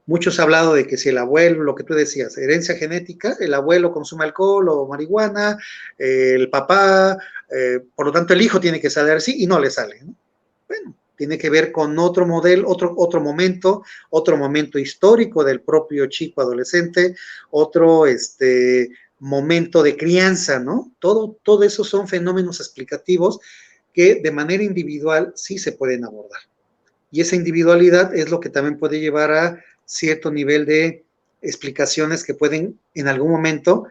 Muchos han hablado de que si el abuelo, lo que tú decías, herencia genética, el abuelo consume alcohol o marihuana, el papá, por lo tanto el hijo tiene que salir así y no le sale, ¿no? Bueno, tiene que ver con otro modelo, otro momento histórico del propio chico adolescente, otro momento de crianza, ¿no? Todo eso son fenómenos explicativos que de manera individual sí se pueden abordar. Y esa individualidad es lo que también puede llevar a cierto nivel de explicaciones que pueden en algún momento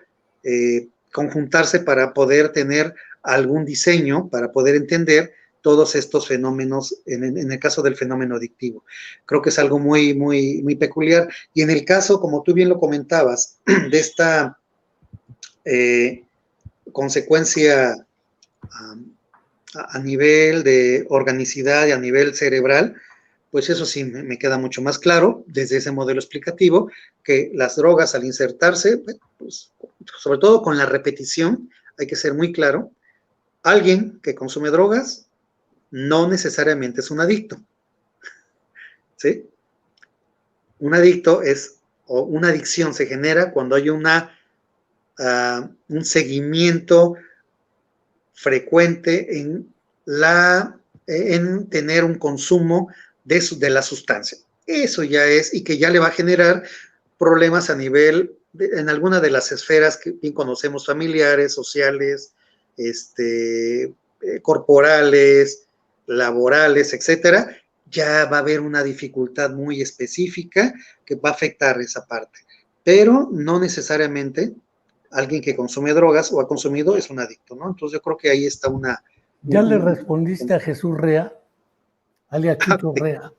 conjuntarse para poder tener algún diseño, para poder entender todos estos fenómenos, en el caso del fenómeno adictivo. Creo que es algo muy, muy, muy peculiar. Y en el caso, como tú bien lo comentabas, de esta consecuencia a nivel de organicidad y a nivel cerebral, pues eso sí me queda mucho más claro desde ese modelo explicativo, que las drogas al insertarse, pues, sobre todo con la repetición, hay que ser muy claro, alguien que consume drogas no necesariamente es un adicto, ¿sí? Un adicto o una adicción se genera cuando hay un seguimiento frecuente en tener un consumo de la sustancia. Eso ya es, y que ya le va a generar problemas a nivel, en alguna de las esferas que bien conocemos, familiares, sociales, corporales, laborales, etcétera, ya va a haber una dificultad muy específica que va a afectar esa parte. Pero no necesariamente alguien que consume drogas o ha consumido es un adicto, ¿no? Entonces yo creo que ahí está ¿Ya le respondiste a Jesús Rea, alias Chucho Rea?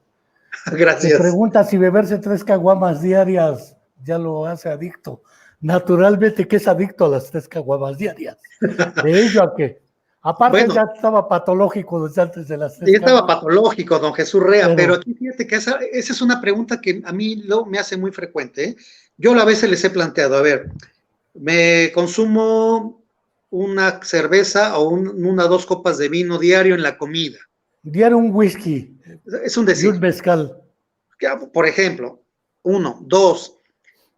Gracias. Te pregunta si beberse 3 caguamas diarias ya lo hace adicto. Naturalmente que es adicto a las 3 caguamas diarias. De ello a que Aparte Bueno, ya estaba patológico desde antes de las sí estaba escamas, patológico, don Jesús Rea, pero pero aquí fíjate que esa es una pregunta que a mí me hace muy frecuente, ¿eh? Yo a veces les he planteado, a ver, me consumo una cerveza o una o dos copas de vino diario en la comida. diario un whisky Es un y un decir. mezcal. Por ejemplo, uno, dos,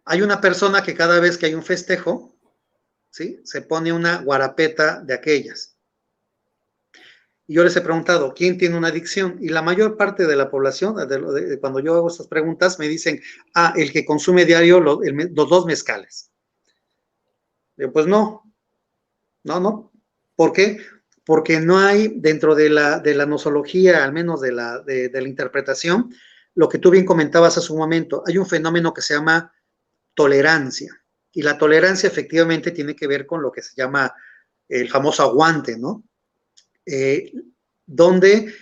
hay una persona que cada vez que hay un festejo, ¿sí? Se pone una guarapeta de aquellas. Y yo les he preguntado, ¿quién tiene una adicción? Y la mayor parte de la población, cuando yo hago estas preguntas, me dicen, el que consume diario los dos mezcales. Yo, pues no. ¿Por qué? Porque no hay dentro de la nosología, al menos de la interpretación, lo que tú bien comentabas hace un momento, hay un fenómeno que se llama tolerancia. Y la tolerancia efectivamente tiene que ver con lo que se llama el famoso aguante, ¿no? Donde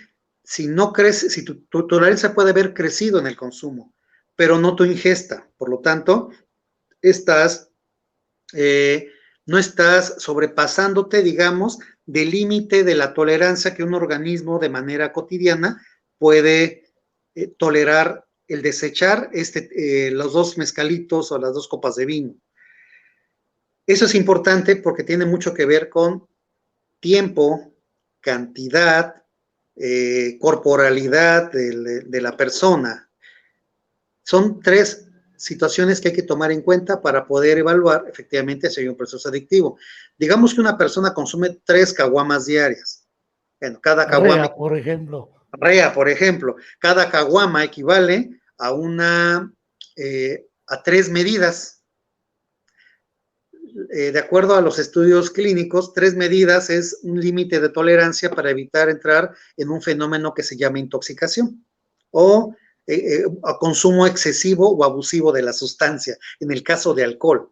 si no crece, si tu tolerancia puede haber crecido en el consumo, pero no tu ingesta. Por lo tanto, estás, no estás sobrepasándote, digamos, del límite de la tolerancia que un organismo de manera cotidiana puede tolerar el desechar los dos mezcalitos o las dos copas de vino. Eso es importante porque tiene mucho que ver con tiempo, cantidad, corporalidad de la persona. Son tres situaciones que hay que tomar en cuenta para poder evaluar efectivamente si hay un proceso adictivo. Digamos que una persona consume 3 caguamas diarias. Bueno, cada caguama, Rea, por ejemplo. por ejemplo, cada caguama equivale a 3 medidas. De acuerdo a los estudios clínicos, 3 medidas es un límite de tolerancia para evitar entrar en un fenómeno que se llama intoxicación o consumo excesivo o abusivo de la sustancia, en el caso de alcohol.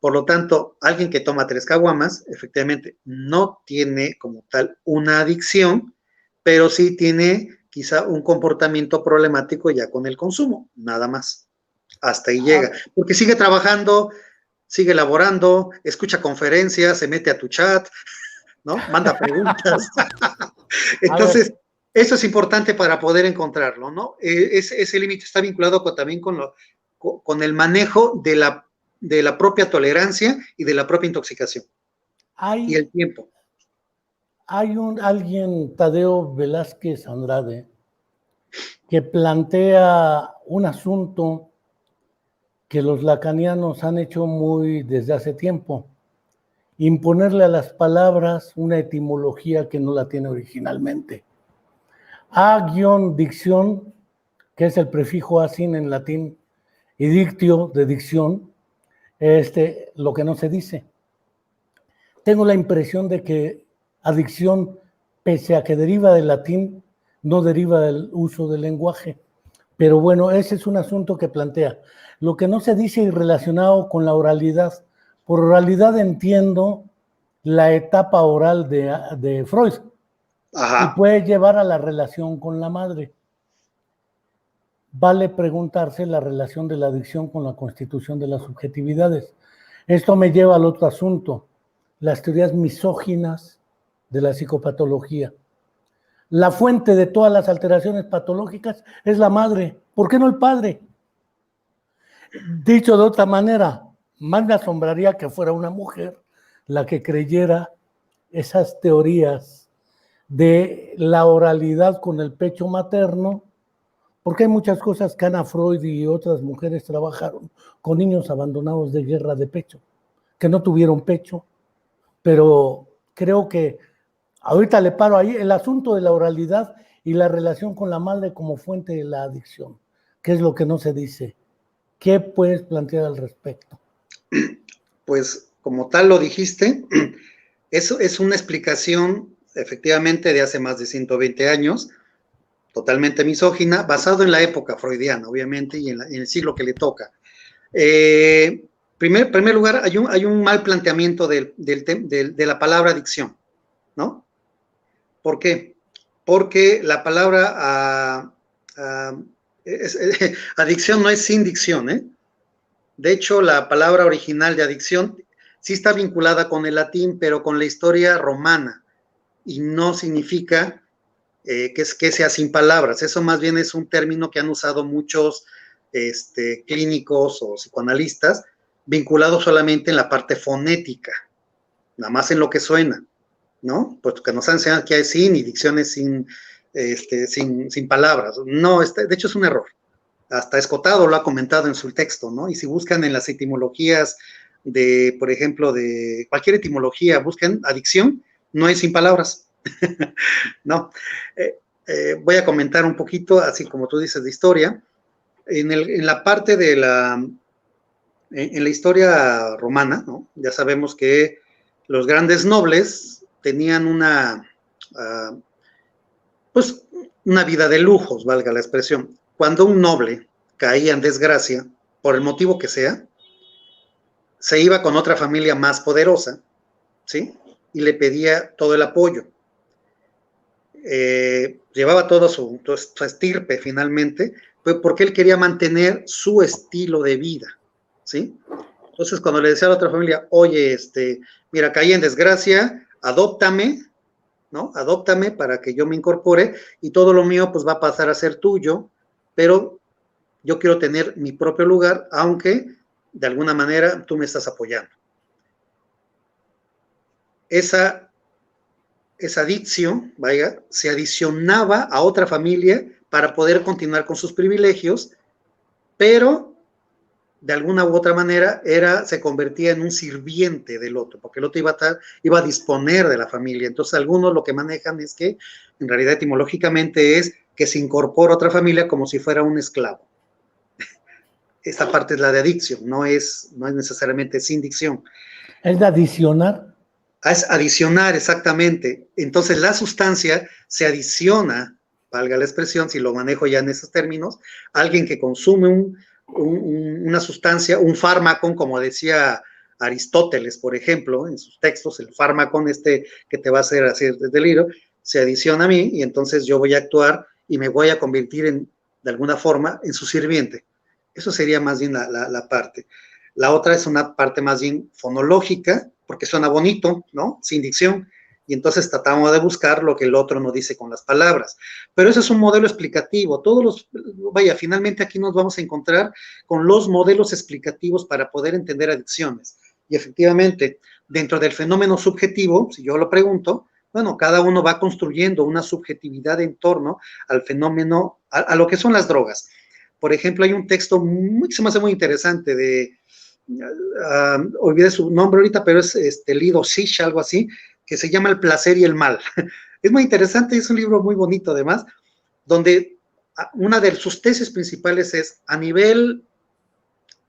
Por lo tanto, alguien que toma 3 caguamas, efectivamente, no tiene como tal una adicción, pero sí tiene quizá un comportamiento problemático ya con el consumo, nada más. Hasta ahí llega, porque sigue trabajando, sigue elaborando, escucha conferencias, se mete a tu chat, ¿no? Manda preguntas. Entonces, eso es importante para poder encontrarlo, ¿no? Ese límite está vinculado también con el manejo de la propia tolerancia y de la propia intoxicación. Y el tiempo. Hay alguien, Tadeo Velázquez Andrade, que plantea un asunto que los lacanianos han hecho muy desde hace tiempo: imponerle a las palabras una etimología que no la tiene originalmente. A-dicción, que es el prefijo asin en latín, y dictio, de dicción, lo que no se dice. Tengo la impresión de que adicción, pese a que deriva del latín, no deriva del uso del lenguaje. Pero bueno, ese es un asunto que plantea. Lo que no se dice y relacionado con la oralidad. Por oralidad entiendo la etapa oral de Freud. Ajá. Y puede llevar a la relación con la madre. Vale preguntarse la relación de la adicción con la constitución de las subjetividades. Esto me lleva al otro asunto: las teorías misóginas de la psicopatología. La fuente de todas las alteraciones patológicas es la madre. ¿Por qué no el padre? Dicho de otra manera, más me asombraría que fuera una mujer la que creyera esas teorías de la oralidad con el pecho materno, porque hay muchas cosas que Ana Freud y otras mujeres trabajaron con niños abandonados de guerra de pecho, que no tuvieron pecho, pero creo que ahorita le paro ahí el asunto de la oralidad y la relación con la madre como fuente de la adicción, que es lo que no se dice. ¿Qué puedes plantear al respecto? Pues como tal lo dijiste, eso es una explicación efectivamente de hace más de 120 años, totalmente misógina, basado en la época freudiana, obviamente, y en el siglo que le toca. Primer lugar, hay un mal planteamiento de la palabra adicción, ¿no? ¿Por qué? Porque la palabra adicción no es sin dicción, ¿eh? De hecho, la palabra original de adicción sí está vinculada con el latín, pero con la historia romana. y no significa que sea sin palabras. Eso más bien es un término que han usado muchos clínicos o psicoanalistas, vinculado solamente en la parte fonética, nada más en lo que suena, ¿no? Pues que nos han enseñado que hay sin y dicciones sin palabras. No, de hecho es un error. Hasta Escotado lo ha comentado en su texto, ¿no? Y si buscan en las etimologías de, por ejemplo, de cualquier etimología, busquen adicción, no hay sin palabras. No. Voy a comentar un poquito, así como tú dices, de historia. En la parte de en la historia romana, ¿no? Ya sabemos que los grandes nobles tenían pues, una vida de lujos, valga la expresión. Cuando un noble caía en desgracia, por el motivo que sea, se iba con otra familia más poderosa, ¿sí? Y le pedía todo el apoyo. Llevaba todo su estirpe finalmente, porque él quería mantener su estilo de vida, ¿sí? Entonces, cuando le decía a la otra familia, oye, mira, caí en desgracia, adóptame, ¿no? Adóptame para que yo me incorpore y todo lo mío pues va a pasar a ser tuyo, pero yo quiero tener mi propio lugar, aunque de alguna manera tú me estás apoyando. Esa adicción, vaya, se adicionaba a otra familia para poder continuar con sus privilegios, pero de alguna u otra manera se convertía en un sirviente del otro, porque el otro iba a disponer de la familia. Entonces algunos lo que manejan es que en realidad etimológicamente es que se incorpora a otra familia como si fuera un esclavo. Esta parte es la de adicción, no es necesariamente sin dicción. ¿Es de adicionar? Es adicionar, exactamente. Entonces la sustancia se adiciona, valga la expresión, si lo manejo ya en esos términos, alguien que consume una sustancia, un fármaco, como decía Aristóteles, por ejemplo, en sus textos, el fármaco que te va a hacer delirio, se adiciona a mí y entonces yo voy a actuar y me voy a convertir de alguna forma en su sirviente. Eso sería más bien la parte. La otra es una parte más bien fonológica, porque suena bonito, ¿no? Sin dicción. Y entonces tratamos de buscar lo que el otro nos dice con las palabras. Pero ese es un modelo explicativo. Finalmente aquí nos vamos a encontrar con los modelos explicativos para poder entender adicciones. Y efectivamente, dentro del fenómeno subjetivo, si yo lo pregunto, bueno, cada uno va construyendo una subjetividad en torno al fenómeno, a lo que son las drogas. Por ejemplo, hay un texto se me hace muy interesante de, olvidé su nombre ahorita, pero es Lido Sich, algo así, que se llama El placer y el mal. Es muy interesante, es un libro muy bonito además, donde una de sus tesis principales es a nivel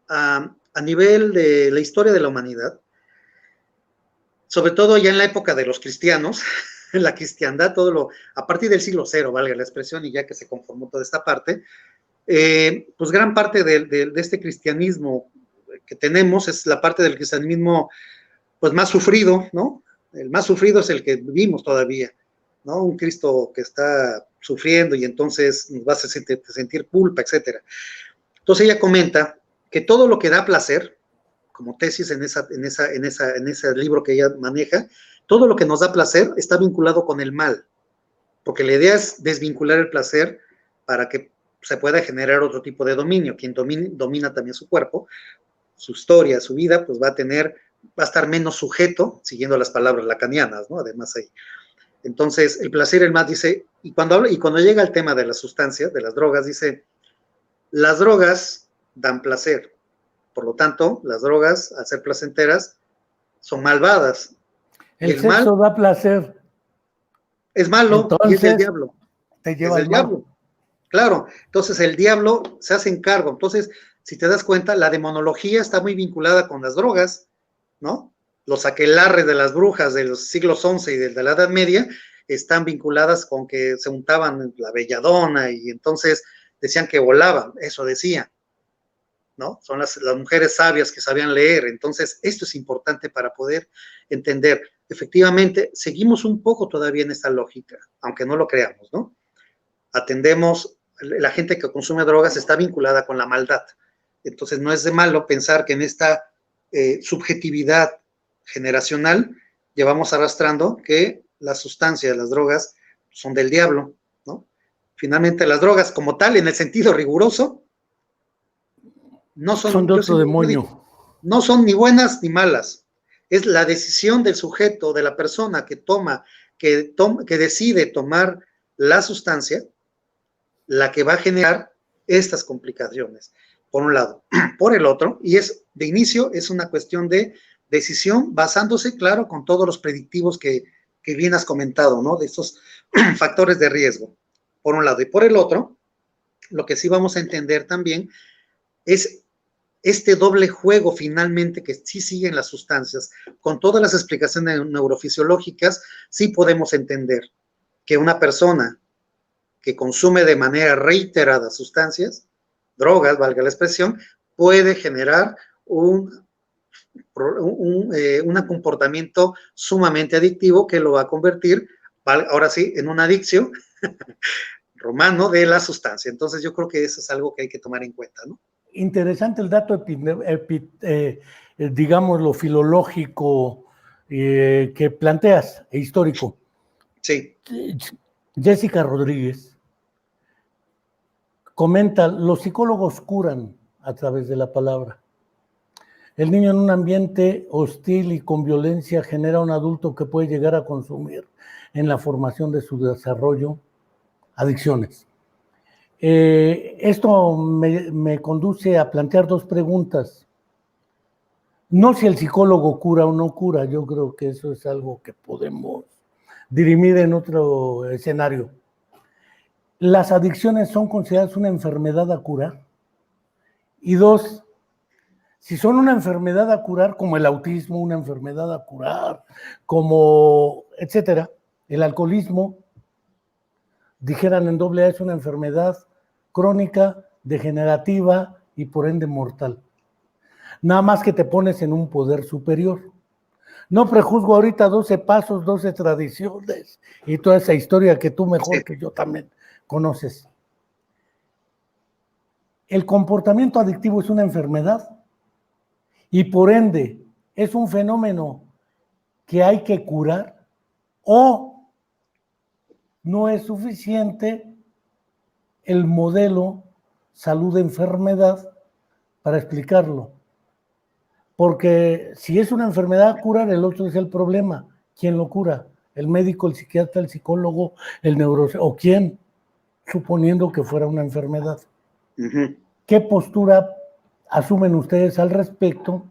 de la historia de la humanidad, sobre todo ya en la época de los cristianos, en la cristiandad, a partir del siglo cero, valga la expresión, y ya que se conformó toda esta parte, pues gran parte de este cristianismo que tenemos es la parte del cristianismo pues más sufrido, ¿no? El más sufrido es el que vivimos todavía, ¿no? Un Cristo que está sufriendo y entonces nos va a sentir culpa, etcétera. Entonces ella comenta que todo lo que da placer, como tesis en ese libro que ella maneja, todo lo que nos da placer está vinculado con el mal, porque la idea es desvincular el placer para que se pueda generar otro tipo de dominio. Quien domina también su cuerpo, su historia, su vida, pues va a estar menos sujeto, siguiendo las palabras lacanianas, ¿no? Además ahí. Entonces, el placer, el mal dice, y cuando llega el tema de las sustancias, de las drogas, dice, las drogas dan placer. Por lo tanto, las drogas, al ser placenteras, son malvadas. El sexo da placer. Es malo. Entonces, y es del diablo. Te lleva al diablo. Claro, entonces el diablo se hace encargo. Entonces, si te das cuenta, la demonología está muy vinculada con las drogas, ¿no? Los aquelarres de las brujas de los siglos XI y de la Edad Media están vinculadas con que se untaban la belladona y entonces decían que volaban, eso decían, ¿no? Son las mujeres sabias que sabían leer. Entonces, esto es importante para poder entender. Efectivamente, seguimos un poco todavía en esta lógica, aunque no lo creamos, ¿no? Atendemos, la gente que consume drogas está vinculada con la maldad. Entonces, no es de malo pensar que en esta subjetividad generacional llevamos arrastrando que las sustancias, las drogas, son del diablo, ¿no? Finalmente las drogas como tal, en el sentido riguroso, no son de otro demonio. No son ni buenas ni malas. Es la decisión del sujeto, de la persona que que decide tomar la sustancia, la que va a generar estas complicaciones, por un lado. Por el otro, y de inicio, es una cuestión de decisión basándose, claro, con todos los predictivos que bien has comentado, ¿no? De estos factores de riesgo, por un lado. Y por el otro, lo que sí vamos a entender también es este doble juego finalmente que sí siguen las sustancias. Con todas las explicaciones neurofisiológicas, sí podemos entender que una persona que consume de manera reiterada sustancias, drogas, valga la expresión, puede generar un comportamiento sumamente adictivo que lo va a convertir, ahora sí, en una adicción romano de la sustancia. Entonces yo creo que eso es algo que hay que tomar en cuenta, ¿no? Interesante el dato, digamos, lo filológico que planteas, e histórico. Sí. Jessica Rodríguez comenta, los psicólogos curan a través de la palabra. El niño en un ambiente hostil y con violencia genera un adulto que puede llegar a consumir en la formación de su desarrollo adicciones. Esto me conduce a plantear dos preguntas. No si el psicólogo cura o no cura, yo creo que eso es algo que podemos dirimir en otro escenario. ¿Las adicciones son consideradas una enfermedad a curar? Y dos, si son una enfermedad a curar, como el autismo, una enfermedad a curar, como etcétera, el alcoholismo, dijeran en doble A, es una enfermedad crónica, degenerativa y por ende mortal. Nada más que te pones en un poder superior. No prejuzgo ahorita 12 pasos, 12 tradiciones y toda esa historia que tú mejor que yo también conoces. El comportamiento adictivo es una enfermedad y por ende es un fenómeno que hay que curar, o no es suficiente el modelo salud-enfermedad para explicarlo. Porque si es una enfermedad a curar, el otro es el problema. ¿Quién lo cura? ¿El médico, el psiquiatra, el psicólogo, el neurólogo? ¿O quién? Suponiendo que fuera una enfermedad. ¿Qué postura asumen ustedes al respecto?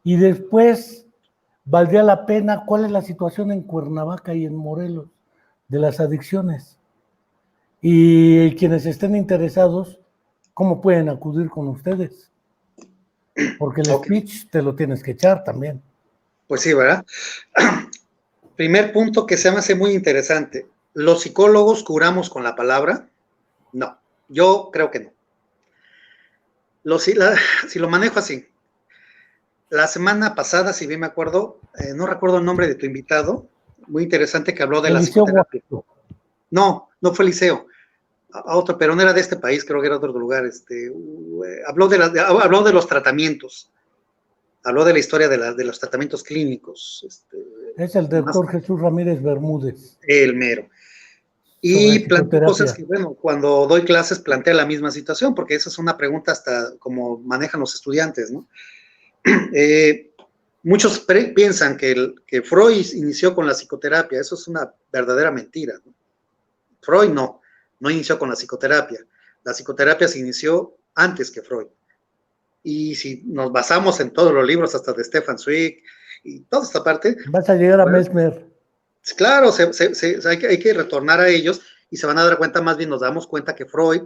Y después, ¿valdría la pena? ¿Cuál es la situación en Cuernavaca y en Morelos de las adicciones? Y quienes estén interesados, ¿cómo pueden acudir con ustedes? Porque el speech te lo tienes que echar también. Pues sí, ¿verdad? Primer punto que se me hace muy interesante. ¿Los psicólogos curamos con la palabra? No, yo creo que no. Si lo manejo así. La semana pasada, si bien me acuerdo, no recuerdo el nombre de tu invitado, muy interesante, que habló de la psicoterapia. No fue Liceo, a otro, pero no era de este país, creo que era de otro lugar. Habló de los tratamientos, habló de la historia de los tratamientos clínicos. Es el doctor Jesús Ramírez Bermúdez. El mero. Y planteé cosas que, bueno, cuando doy clases plantea la misma situación, porque esa es una pregunta hasta como manejan los estudiantes, ¿no? Muchos piensan que Freud inició con la psicoterapia. Eso es una verdadera mentira, ¿no? Freud no inició con la psicoterapia. La psicoterapia se inició antes que Freud. Y si nos basamos en todos los libros, hasta de Stefan Zweig y toda esta parte, vas a llegar a Mesmer. Claro, hay que retornar a ellos y se van a dar cuenta, más bien nos damos cuenta que Freud,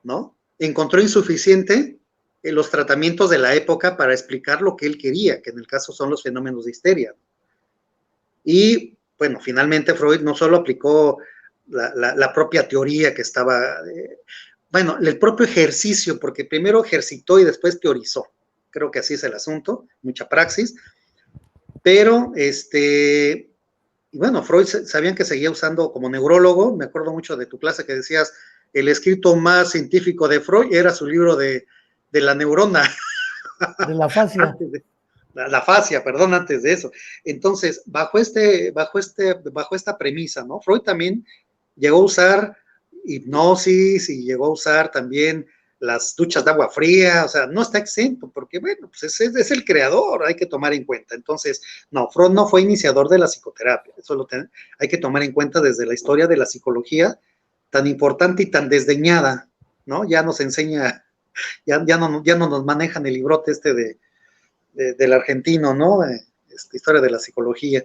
¿no?, encontró insuficiente los tratamientos de la época para explicar lo que él quería, que en el caso son los fenómenos de histeria. Y, bueno, finalmente Freud no solo aplicó la propia teoría que estaba, bueno, el propio ejercicio, porque primero ejercitó y después teorizó. Creo que así es el asunto, mucha praxis. Pero, y bueno, Freud sabían que seguía usando como neurólogo. Me acuerdo mucho de tu clase que decías, el escrito más científico de Freud era su libro de la neurona. De la fascia. la fascia, perdón, antes de eso. Entonces, bajo esta premisa, ¿no? Freud también llegó a usar hipnosis y llegó a usar también las duchas de agua fría, o sea, no está exento, porque bueno, pues es el creador, hay que tomar en cuenta. Entonces, no, Freud no fue iniciador de la psicoterapia, eso hay que tomar en cuenta desde la historia de la psicología, tan importante y tan desdeñada, ¿no? Ya nos enseña, ya no nos manejan el librote del argentino, ¿no? Historia de la psicología,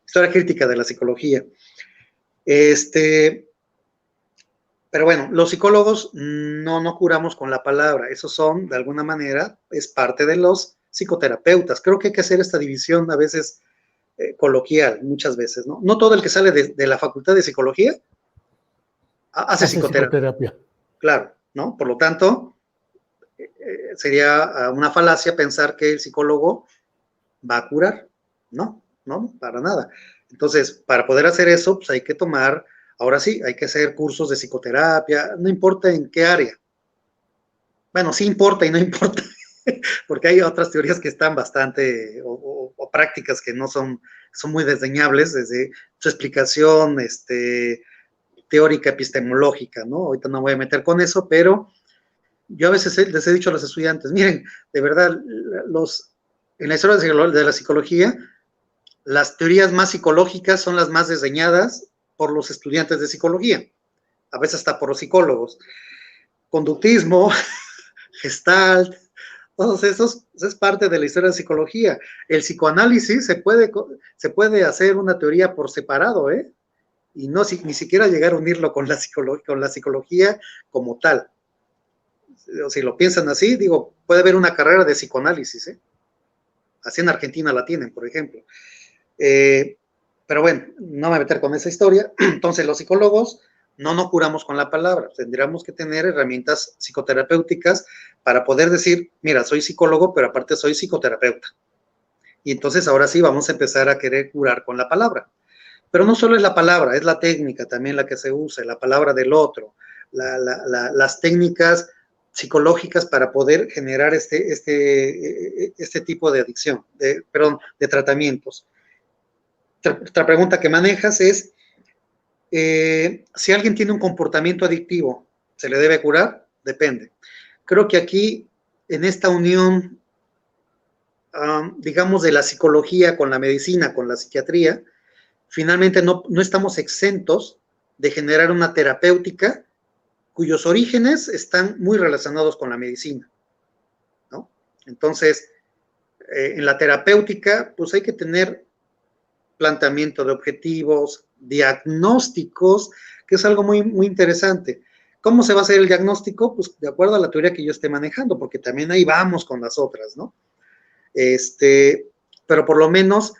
historia crítica de la psicología. Pero bueno, los psicólogos no curamos con la palabra, esos son, de alguna manera, es parte de los psicoterapeutas. Creo que hay que hacer esta división a veces coloquial, muchas veces, ¿no? No todo el que sale de la facultad de psicología hace psicoterapia. Claro, ¿no? Por lo tanto, sería una falacia pensar que el psicólogo va a curar. No, para nada. Entonces, para poder hacer eso, pues hay que tomar, ahora sí, hay que hacer cursos de psicoterapia, no importa en qué área. Bueno, sí importa y no importa, porque hay otras teorías que están bastante, o prácticas que no son muy desdeñables desde su explicación teórica epistemológica, ¿no? Ahorita no voy a meter con eso, pero yo a veces les he dicho a los estudiantes, miren, de verdad, en la historia de la psicología, las teorías más psicológicas son las más desdeñadas por los estudiantes de psicología, a veces hasta por los psicólogos. Conductismo, Gestalt, todos esos es parte de la historia de la psicología. El psicoanálisis se puede hacer una teoría por separado, ¿eh? Y no ni siquiera llegar a unirlo con la psicología como tal. Si lo piensan así, digo, puede haber una carrera de psicoanálisis, ¿eh? Así en Argentina la tienen, por ejemplo. Pero bueno, no me voy a meter con esa historia. Entonces, los psicólogos no curamos con la palabra. Tendríamos que tener herramientas psicoterapéuticas para poder decir, mira, soy psicólogo, pero aparte soy psicoterapeuta. Y entonces ahora sí vamos a empezar a querer curar con la palabra. Pero no solo es la palabra, es la técnica también la que se usa, la palabra del otro, las técnicas psicológicas para poder generar este tipo de adicción, de tratamientos. Otra pregunta que manejas es, si alguien tiene un comportamiento adictivo, ¿se le debe curar? Depende. Creo que aquí, en esta unión, digamos, de la psicología con la medicina, con la psiquiatría, finalmente no estamos exentos de generar una terapéutica cuyos orígenes están muy relacionados con la medicina, ¿no? Entonces, en la terapéutica, pues hay que tener planteamiento de objetivos, diagnósticos, que es algo muy, muy interesante. ¿Cómo se va a hacer el diagnóstico? Pues de acuerdo a la teoría que yo esté manejando, porque también ahí vamos con las otras, ¿no? Pero por lo menos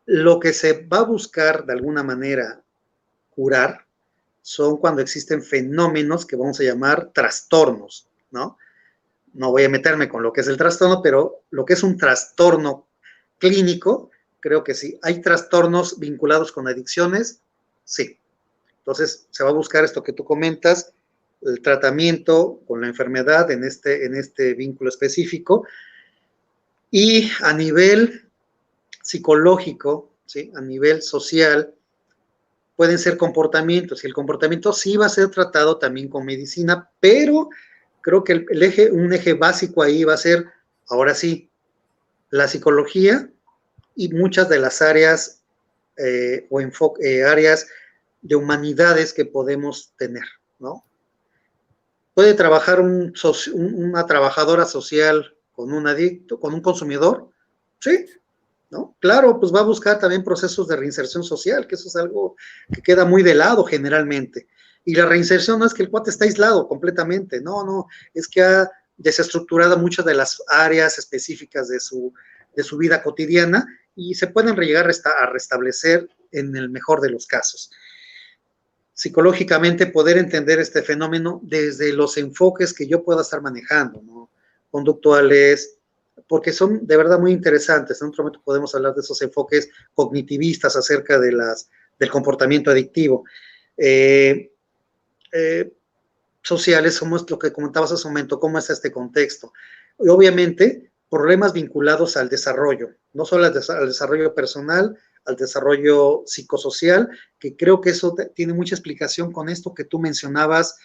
lo que se va a buscar de alguna manera curar son cuando existen fenómenos que vamos a llamar trastornos, ¿no? No voy a meterme con lo que es el trastorno, pero lo que es un trastorno clínico, creo que sí. ¿Hay trastornos vinculados con adicciones? Sí. Entonces, se va a buscar esto que tú comentas, el tratamiento con la enfermedad en este vínculo específico. Y a nivel psicológico, ¿sí? A nivel social, pueden ser comportamientos, y el comportamiento sí va a ser tratado también con medicina, pero creo que un eje básico ahí va a ser, ahora sí, la psicología y muchas de las áreas áreas de humanidades que podemos tener, ¿no? ¿Puede trabajar una trabajadora social con un adicto, con un consumidor? Sí, ¿no? Claro, pues va a buscar también procesos de reinserción social, que eso es algo que queda muy de lado generalmente. Y la reinserción no es que el cuate está aislado completamente, no, es que ha desestructurado muchas de las áreas específicas de su vida cotidiana y se pueden llegar a restablecer en el mejor de los casos. Psicológicamente poder entender este fenómeno desde los enfoques que yo pueda estar manejando, ¿no? Conductuales, porque son de verdad muy interesantes. En otro momento podemos hablar de esos enfoques cognitivistas acerca del comportamiento adictivo. Sociales, como es lo que comentabas hace un momento, cómo es este contexto. Y obviamente, problemas vinculados al desarrollo, no solo al desarrollo personal, al desarrollo psicosocial, que creo que eso tiene mucha explicación con esto que tú mencionabas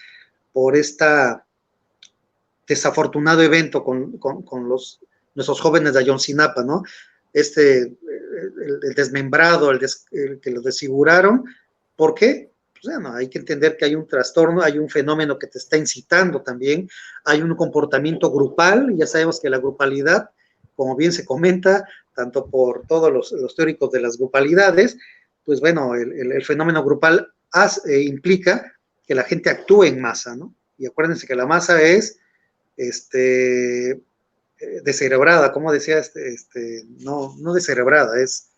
por esta desafortunado evento con nuestros jóvenes de Ayotzinapa, ¿no? El desmembrado, el que lo desfiguraron. ¿Por qué? Pues bueno, hay que entender que hay un trastorno, hay un fenómeno que te está incitando también, hay un comportamiento grupal, y ya sabemos que la grupalidad, como bien se comenta, tanto por todos los teóricos de las grupalidades, pues bueno, el fenómeno grupal implica que la gente actúe en masa, ¿no? Y acuérdense que la masa es descerebrada, como decía, no descerebrada, es,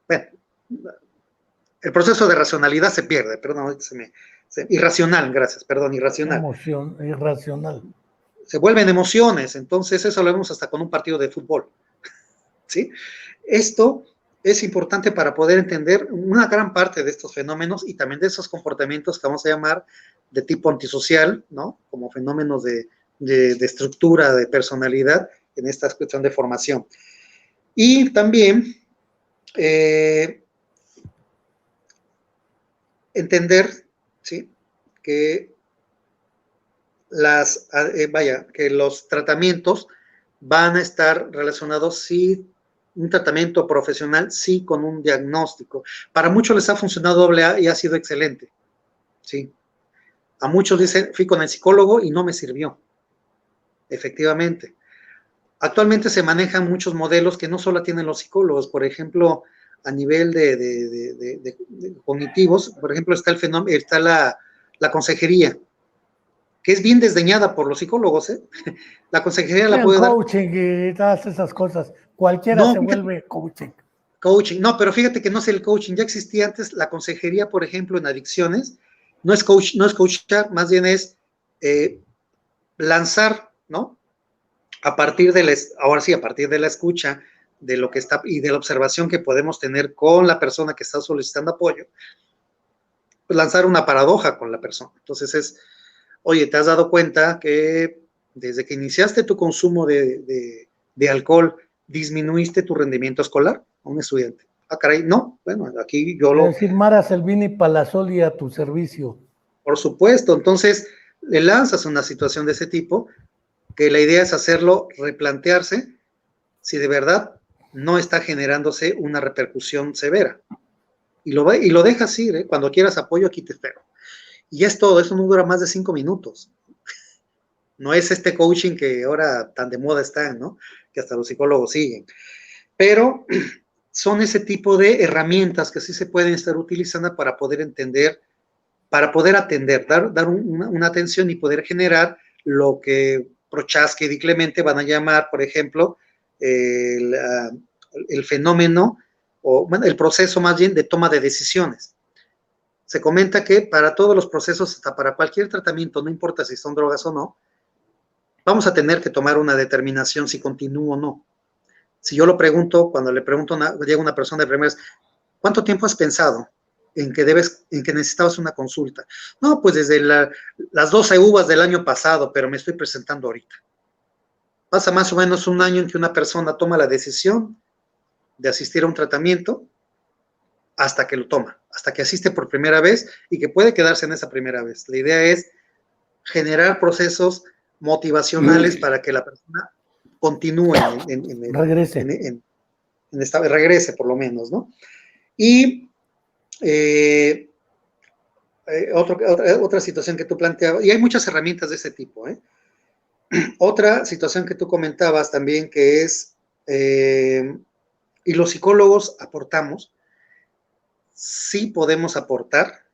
bueno, el proceso de racionalidad se pierde, perdón, irracional, gracias, perdón, irracional. Emoción, irracional. Se vuelven emociones, entonces eso lo vemos hasta con un partido de fútbol, ¿sí? Esto es importante para poder entender una gran parte de estos fenómenos y también de esos comportamientos que vamos a llamar de tipo antisocial, ¿no? Como fenómenos de estructura, de personalidad en esta cuestión de formación. Y también entender, ¿sí? Que que los tratamientos van a estar relacionados, sí, un tratamiento profesional, sí, con un diagnóstico. Para muchos les ha funcionado AA y ha sido excelente, sí. A muchos dicen, fui con el psicólogo y no me sirvió. Efectivamente. Actualmente se manejan muchos modelos que no solo tienen los psicólogos, por ejemplo, a nivel de cognitivos, por ejemplo, está el fenómeno, está la consejería, que es bien desdeñada por los psicólogos, ¿eh? La consejería la puede dar. Coaching y todas esas cosas. Cualquiera No, se fíjate, vuelve coaching. Coaching, no, pero fíjate que no es el coaching, ya existía antes la consejería, por ejemplo, en adicciones, no es coachar, más bien es lanzar, ¿no? Ahora sí, a partir de la escucha, de lo que está y de la observación que podemos tener con la persona que está solicitando apoyo, pues lanzar una paradoja con la persona. Entonces oye, ¿te has dado cuenta que desde que iniciaste tu consumo de alcohol, disminuiste tu rendimiento escolar a un estudiante? Ah, caray, no, bueno, aquí yo Es decir, Mara Selvini Palazzoli a tu servicio. Por supuesto, entonces le lanzas una situación de ese tipo, que la idea es hacerlo replantearse si de verdad no está generándose una repercusión severa. Y lo dejas ir, ¿eh? Cuando quieras apoyo, aquí te espero. Y es todo, eso no dura más de 5 minutos. No es este coaching que ahora tan de moda está, ¿no? Que hasta los psicólogos siguen. Pero son ese tipo de herramientas que sí se pueden estar utilizando para poder entender, para poder atender, dar una atención y poder generar lo que Prochaska y Di Clemente van a llamar, por ejemplo, el fenómeno, o bueno, el proceso más bien de toma de decisiones. Se comenta que para todos los procesos, hasta para cualquier tratamiento, no importa si son drogas o no, vamos a tener que tomar una determinación si continúo o no. Si yo lo pregunto, cuando le pregunto, llega una persona de primeras, ¿cuánto tiempo has pensado en que necesitabas una consulta? No, pues desde las 12 uvas del año pasado, pero me estoy presentando ahorita. Pasa más o menos un año en que una persona toma la decisión de asistir a un tratamiento hasta que lo toma, hasta que asiste por primera vez y que puede quedarse en esa primera vez. La idea es generar procesos motivacionales para que la persona continúe regrese por lo menos, ¿no? Y otra situación que tú planteabas, y hay muchas herramientas de ese tipo, ¿eh? Otra situación que tú comentabas también que es, y los psicólogos aportamos, sí podemos aportar,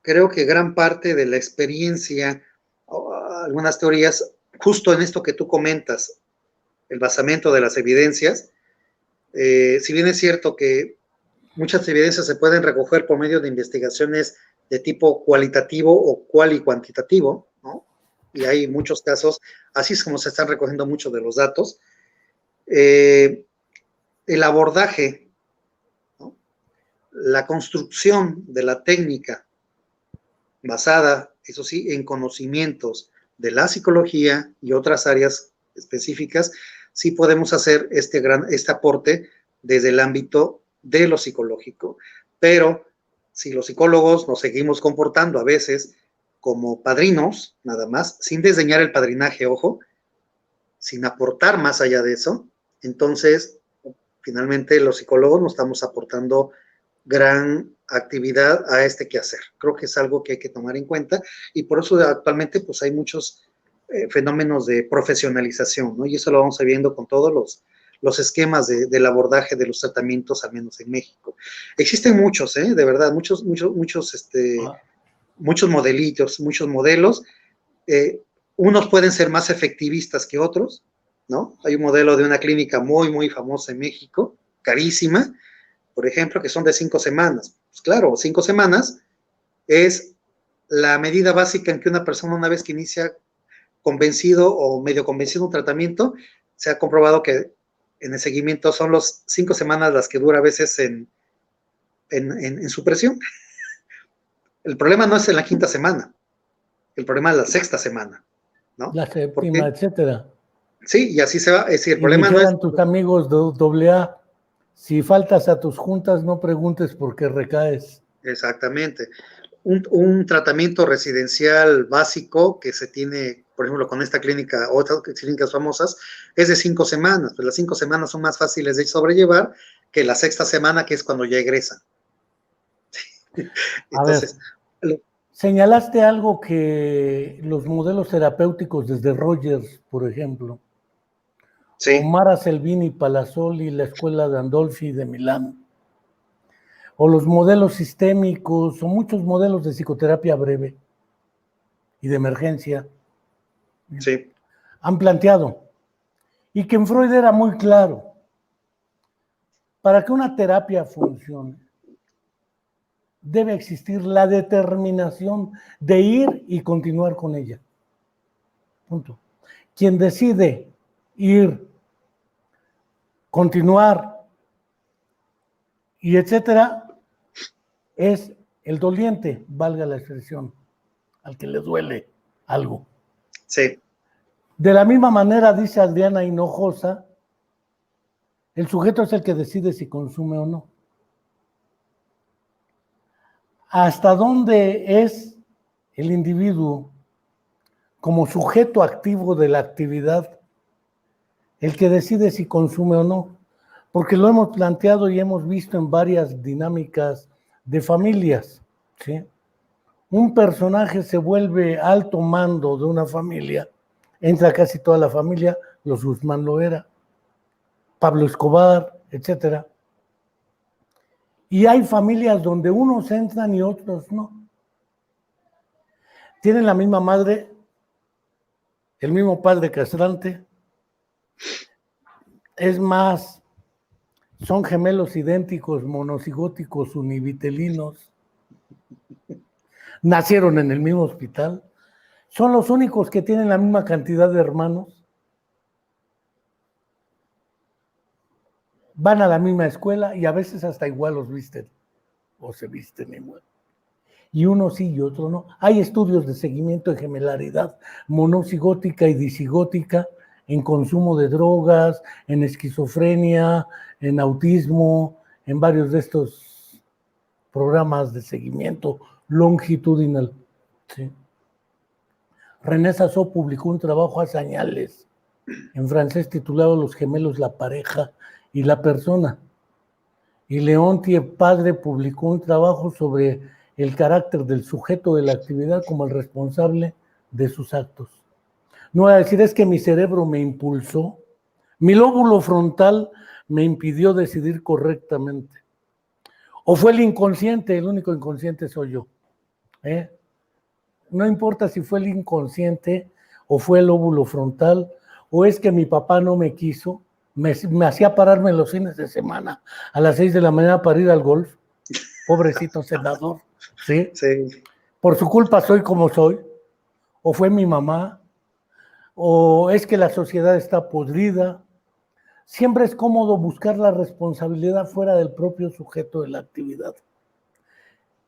creo que gran parte de la experiencia, algunas teorías, justo en esto que tú comentas, el basamento de las evidencias, si bien es cierto que muchas evidencias se pueden recoger por medio de investigaciones de tipo cualitativo o cuantitativo, ¿no? Y hay muchos casos, así es como se están recogiendo muchos de los datos. El abordaje, ¿no? La construcción de la técnica basada, eso sí, en conocimientos de la psicología y otras áreas específicas, sí podemos hacer este aporte desde el ámbito de lo psicológico. Pero si los psicólogos nos seguimos comportando a veces como padrinos, nada más, sin desdeñar el padrinaje, ojo, sin aportar más allá de eso, entonces, finalmente los psicólogos no estamos aportando gran actividad a este quehacer. Creo que es algo que hay que tomar en cuenta y por eso actualmente pues hay muchos fenómenos de profesionalización, ¿no? Y eso lo vamos viendo con todos los esquemas del abordaje de los tratamientos, al menos en México. Existen muchos, de verdad, muchos modelitos, muchos modelos. Unos pueden ser más efectivistas que otros, ¿no? Hay un modelo de una clínica muy, muy famosa en México, carísima, por ejemplo, que son de 5 semanas. Pues claro, 5 semanas es la medida básica en que una persona, una vez que inicia convencido o medio convencido un tratamiento, se ha comprobado que en el seguimiento son las 5 semanas las que dura a veces en supresión. El problema no es en la 5ª semana, el problema es la 6ª semana, ¿no? La séptima, etcétera. Sí, y así se va. Es decir, el y problema no es... tus amigos de AA, si faltas a tus juntas, no preguntes por qué recaes. Exactamente. Un tratamiento residencial básico que se tiene, por ejemplo, con esta clínica o otras clínicas famosas, es de 5 semanas. Pues las 5 semanas son más fáciles de sobrellevar que la 6ª semana, que es cuando ya egresan. Entonces, a ver, señalaste algo que los modelos terapéuticos desde Rogers, por ejemplo, sí, o Mara Selvini, Palazzoli, la escuela de Andolfi de Milán, o los modelos sistémicos, o muchos modelos de psicoterapia breve y de emergencia, sí, han planteado, y que en Freud era muy claro, para que una terapia funcione, debe existir la determinación de ir y continuar con ella. Punto. Quien decide ir, continuar y etcétera, es el doliente, valga la expresión, al que le duele algo. Sí. De la misma manera, dice Adriana Hinojosa, el sujeto es el que decide si consume o no. ¿Hasta dónde es el individuo como sujeto activo de la actividad el que decide si consume o no? Porque lo hemos planteado y hemos visto en varias dinámicas de familias, ¿sí? Un personaje se vuelve alto mando de una familia, entra casi toda la familia, los Guzmán lo era, Pablo Escobar, etcétera. Y hay familias donde unos entran y otros no. Tienen la misma madre, el mismo padre castrante. Es más, son gemelos idénticos, monocigóticos, univitelinos. Nacieron en el mismo hospital. Son los únicos que tienen la misma cantidad de hermanos. Van a la misma escuela y a veces hasta igual los visten. O se visten igual. Y uno sí y otro no. Hay estudios de seguimiento de gemelaridad monocigótica y disigótica en consumo de drogas, en esquizofrenia, en autismo, en varios de estos programas de seguimiento longitudinal. ¿Sí? René Sassó publicó un trabajo a señales en francés titulado Los gemelos, la pareja y la persona. Y Leontie Padre publicó un trabajo sobre el carácter del sujeto de la actividad como el responsable de sus actos. No voy a decir es que mi cerebro me impulsó, mi lóbulo frontal me impidió decidir correctamente. O fue el inconsciente, el único inconsciente soy yo. No importa si fue el inconsciente o fue el lóbulo frontal, o es que mi papá no me quiso, me hacía pararme los fines de semana a las 6 de la mañana para ir al golf. Pobrecito senador, ¿sí? Sí. Por su culpa soy como soy, o fue mi mamá, o es que la sociedad está podrida. Siempre es cómodo buscar la responsabilidad fuera del propio sujeto de la actividad.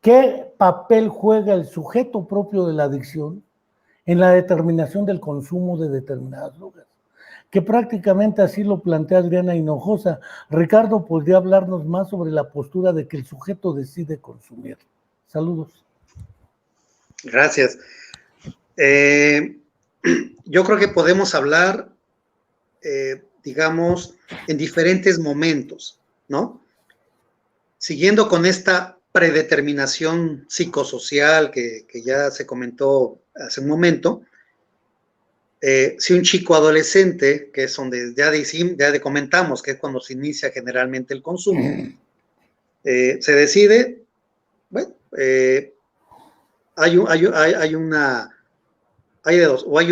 ¿Qué papel juega el sujeto propio de la adicción en la determinación del consumo de determinadas drogas? que prácticamente así lo plantea Adriana Hinojosa. Ricardo, ¿podría hablarnos más sobre la postura de que el sujeto decide consumir? Saludos. Gracias. Yo creo que podemos hablar, digamos, en diferentes momentos, ¿no? Siguiendo con esta predeterminación psicosocial que ya se comentó hace un momento, si un chico adolescente, que es donde ya comentamos, que es cuando se inicia generalmente el consumo, se decide, bueno, hay de dos, o hay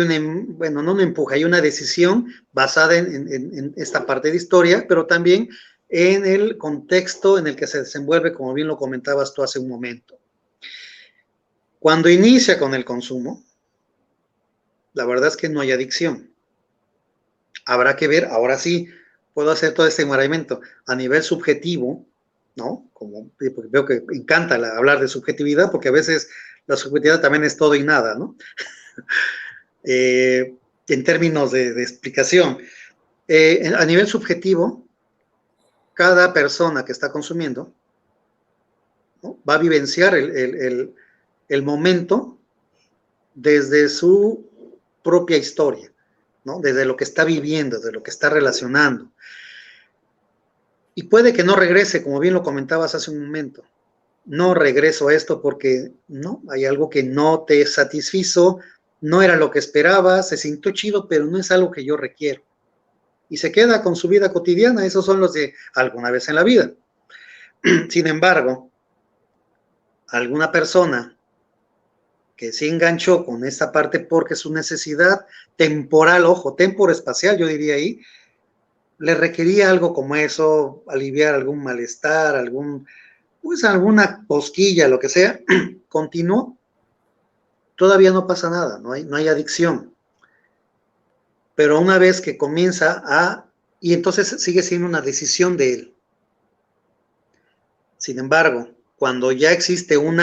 bueno, no un empuje, hay una decisión basada en esta parte de historia, pero también en el contexto en el que se desenvuelve, como bien lo comentabas tú hace un momento. Cuando inicia con el consumo, la verdad es que no hay adicción. Habrá que ver, ahora sí, puedo hacer todo este enmarcamiento a nivel subjetivo, ¿no? Como porque veo que encanta hablar de subjetividad, porque a veces la subjetividad también es todo y nada, ¿no? En términos de explicación. A nivel subjetivo, cada persona que está consumiendo, ¿no?, va a vivenciar el momento desde su propia historia, ¿no?, desde lo que está viviendo, desde lo que está relacionando. Y puede que no regrese, como bien lo comentabas hace un momento. No regreso a esto porque no, hay algo que no te satisfizo, no era lo que esperaba, se sintió chido, pero no es algo que yo requiero. Y se queda con su vida cotidiana, esos son los de alguna vez en la vida. Sin embargo, alguna persona que se enganchó con esta parte porque su necesidad temporal, ojo, temporoespacial, yo diría ahí, le requería algo como eso, aliviar algún malestar, pues alguna cosquilla, lo que sea, continuó, todavía no pasa nada, no hay adicción. Pero una vez que comienza y entonces sigue siendo una decisión de él. Sin embargo, cuando ya existe un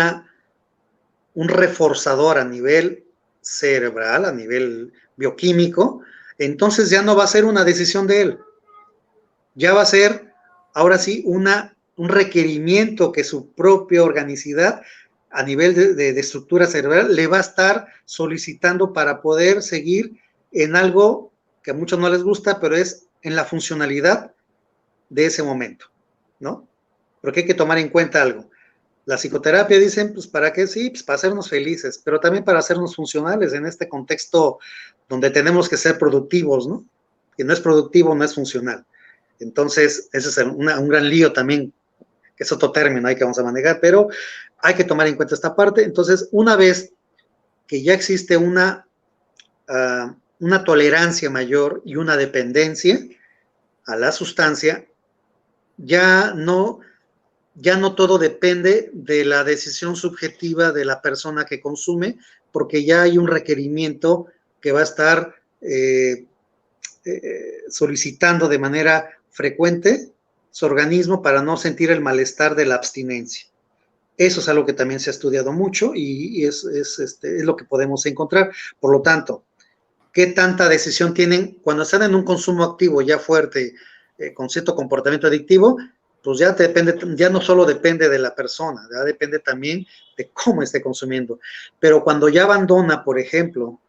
reforzador a nivel cerebral, a nivel bioquímico, entonces ya no va a ser una decisión de él. Ya va a ser, ahora sí, un requerimiento que su propia organicidad a nivel de estructura cerebral le va a estar solicitando para poder seguir en algo que a muchos no les gusta, pero es en la funcionalidad de ese momento, ¿no? Porque hay que tomar en cuenta algo. La psicoterapia dicen, pues, ¿para qué? Sí, pues para hacernos felices, pero también para hacernos funcionales en este contexto donde tenemos que ser productivos, ¿no? Que no es productivo, no es funcional. Entonces, ese es un gran lío también, que es otro término ahí que vamos a manejar, pero hay que tomar en cuenta esta parte. Entonces, una vez que ya existe una tolerancia mayor y una dependencia a la sustancia, ya no todo depende de la decisión subjetiva de la persona que consume, porque ya hay un requerimiento que va a estar solicitando de manera frecuente su organismo para no sentir el malestar de la abstinencia. Eso es algo que también se ha estudiado mucho y es lo que podemos encontrar. Por lo tanto, ¿qué tanta decisión tienen cuando están en un consumo activo ya fuerte, con cierto comportamiento adictivo? Pues ya no solo depende de la persona, ya depende también de cómo esté consumiendo. Pero cuando ya abandona, por ejemplo,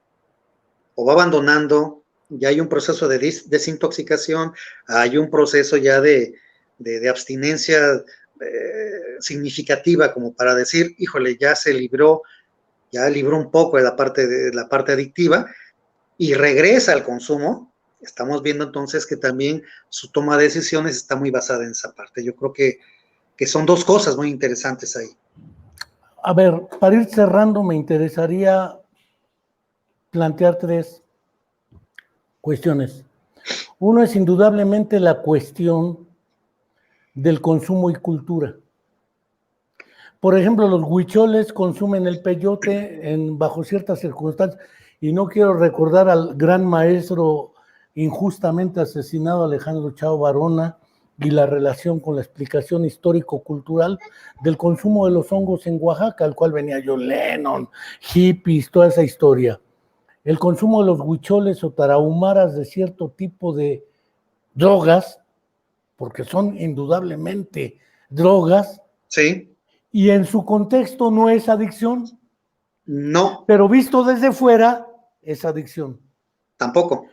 o va abandonando, ya hay un proceso de desintoxicación, hay un proceso ya de abstinencia significativa, como para decir, híjole, ya libró un poco de la parte adictiva, y regresa al consumo. Estamos viendo entonces que también su toma de decisiones está muy basada en esa parte. Yo creo que son dos cosas muy interesantes ahí. A ver, para ir cerrando, me interesaría plantear tres cuestiones. Uno es indudablemente la cuestión del consumo y cultura. Por ejemplo, los huicholes consumen el peyote bajo ciertas circunstancias, y no quiero recordar al gran maestro injustamente asesinado Alejandro Chao Barona y la relación con la explicación histórico-cultural del consumo de los hongos en Oaxaca, al cual venía John Lennon, hippies, toda esa historia. el consumo de los huicholes o tarahumaras de cierto tipo de drogas, porque son indudablemente drogas, Sí, y en su contexto no es adicción, no, pero visto desde fuera es adicción. tampoco.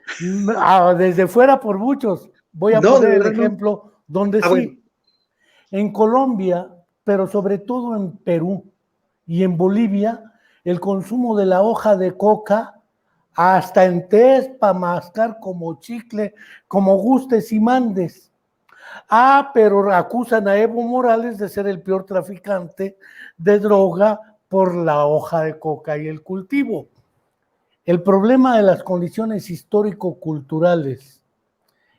Desde fuera por muchos. Voy a No, de poner el verdad no. ejemplo donde Ah, bueno, sí. En Colombia, pero sobre todo en Perú y en Bolivia, el consumo de la hoja de coca, hasta en té para mascar como chicle, como gustes y mandes. Pero acusan a Evo Morales de ser el peor traficante de droga por la hoja de coca y el cultivo. El problema de las condiciones histórico-culturales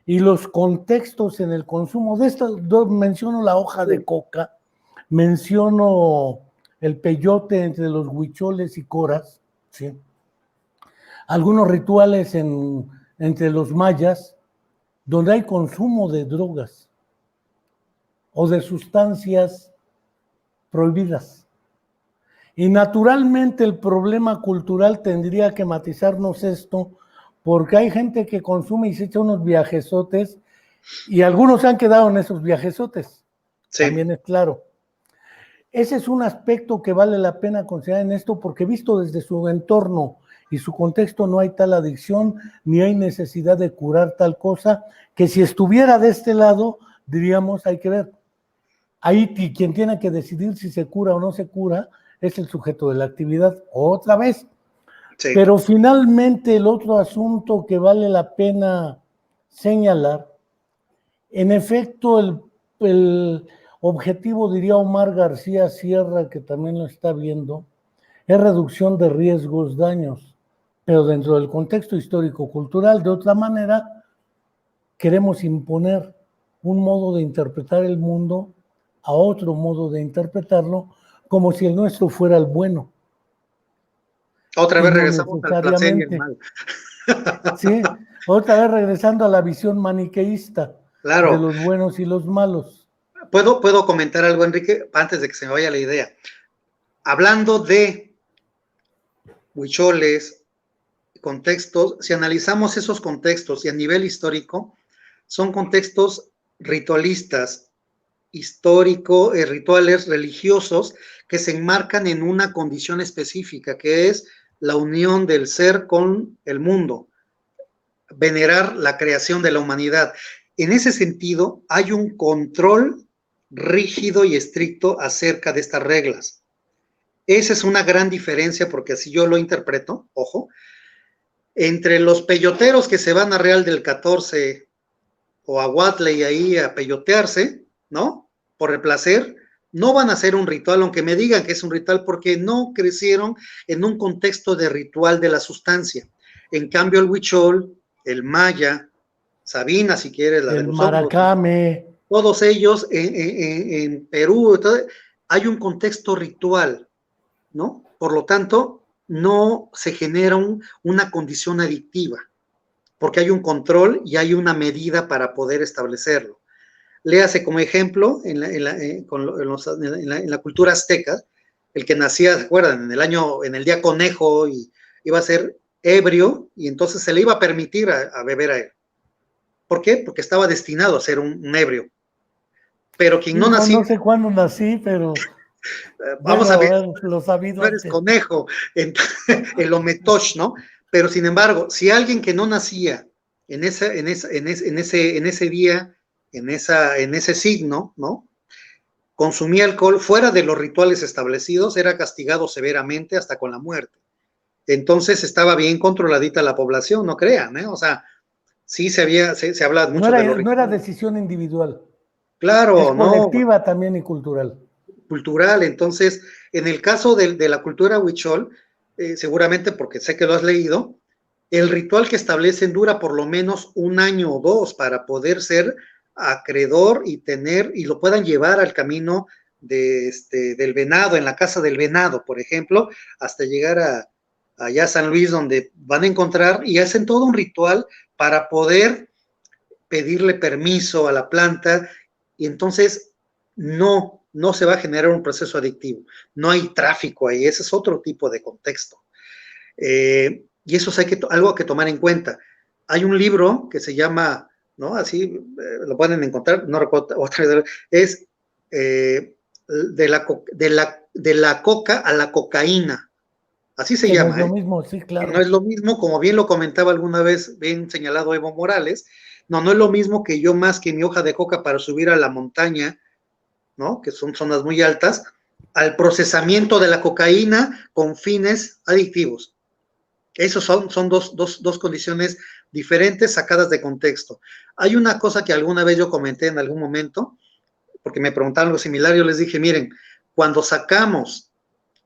y los contextos en el consumo de esto, menciono la hoja de coca, menciono el peyote entre los huicholes y coras, ¿sí? Algunos rituales entre los mayas, donde hay consumo de drogas o de sustancias prohibidas. Y naturalmente el problema cultural tendría que matizarnos esto, porque hay gente que consume y se echa unos viajesotes, y algunos se han quedado en esos viajesotes, sí. también es claro. Ese es un aspecto que vale la pena considerar en esto, porque visto desde su entorno y su contexto no hay tal adicción, ni hay necesidad de curar tal cosa, que si estuviera de este lado, diríamos, hay que ver. Ahí quien tiene que decidir si se cura o no se cura es el sujeto de la actividad, otra vez. Sí. Pero finalmente el otro asunto que vale la pena señalar, en efecto, el objetivo, diría Omar García Sierra, que también lo está viendo, es reducción de riesgos, daños, pero dentro del contexto histórico-cultural. De otra manera, queremos imponer un modo de interpretar el mundo a otro modo de interpretarlo, como si el nuestro fuera el bueno, Otra y vez no regresamos al placer y el necesariamente. mal. ¿Sí? Otra vez regresando a la visión maniqueísta de Claro. los buenos y los malos. ¿Puedo comentar algo, Enrique, antes de que se me vaya la idea? Hablando de huicholes, contextos, si analizamos esos contextos y a nivel histórico, son contextos ritualistas, rituales religiosos que se enmarcan en una condición específica, que es la unión del ser con el mundo, venerar la creación de la humanidad. En ese sentido, hay un control rígido y estricto acerca de estas reglas. Esa es una gran diferencia, porque así yo lo interpreto, ojo, entre los peyoteros que se van a Real del 14 o a Watley ahí a peyotearse, ¿no? Por el placer, no van a hacer un ritual, aunque me digan que es un ritual, porque no crecieron en un contexto de ritual de la sustancia. En cambio, el huichol, el maya, Sabina, si quieres, la de El los hongos, maracame, todos ellos en Perú, hay un contexto ritual, ¿no? Por lo tanto, no se genera una condición adictiva, porque hay un control y hay una medida para poder establecerlo. Léase como ejemplo en la cultura azteca, el que nacía, ¿se acuerdan? En el día conejo, y iba a ser ebrio, y entonces se le iba a permitir a beber a él. ¿Por qué? Porque estaba destinado a ser un ebrio. Pero quien no hijo, nacía, no sé cuándo nací, pero vamos debo a ver, haberlo sabido no eres antes. conejo, el ometosh, ¿no? Pero sin embargo, si alguien que no nacía en ese día, en ese signo, ¿no? Consumía alcohol fuera de los rituales establecidos, era castigado severamente hasta con la muerte. Entonces estaba bien controladita la población, no crean, ¿eh? O sea, sí se habla mucho de los No era rituales. decisión individual, es Claro, no, colectiva también y cultural. cultural. Entonces, en el caso de la cultura huichol, seguramente porque sé que lo has leído, el ritual que establecen dura por lo menos un año o dos para poder ser acreedor y tener, y lo puedan llevar al camino del venado, en la casa del venado, por ejemplo, hasta llegar allá a San Luis, donde van a encontrar y hacen todo un ritual para poder pedirle permiso a la planta, y entonces no se va a generar un proceso adictivo. No hay tráfico ahí, ese es otro tipo de contexto. Y eso es algo que tomar en cuenta. Hay un libro que se llama, ¿no? Así lo pueden encontrar, no recuerdo otra vez, es de la coca a la cocaína. Así se Que no es llama, lo ¿eh? mismo, sí, Que no claro. es lo mismo, como bien lo comentaba alguna vez, bien señalado Evo Morales, no es lo mismo que yo más que mi hoja de coca para subir a la montaña, ¿no? Que son zonas muy altas, al procesamiento de la cocaína con fines adictivos. Esos son dos condiciones diferentes sacadas de contexto. Hay una cosa que alguna vez yo comenté en algún momento, porque me preguntaron algo similar, yo les dije, miren, cuando sacamos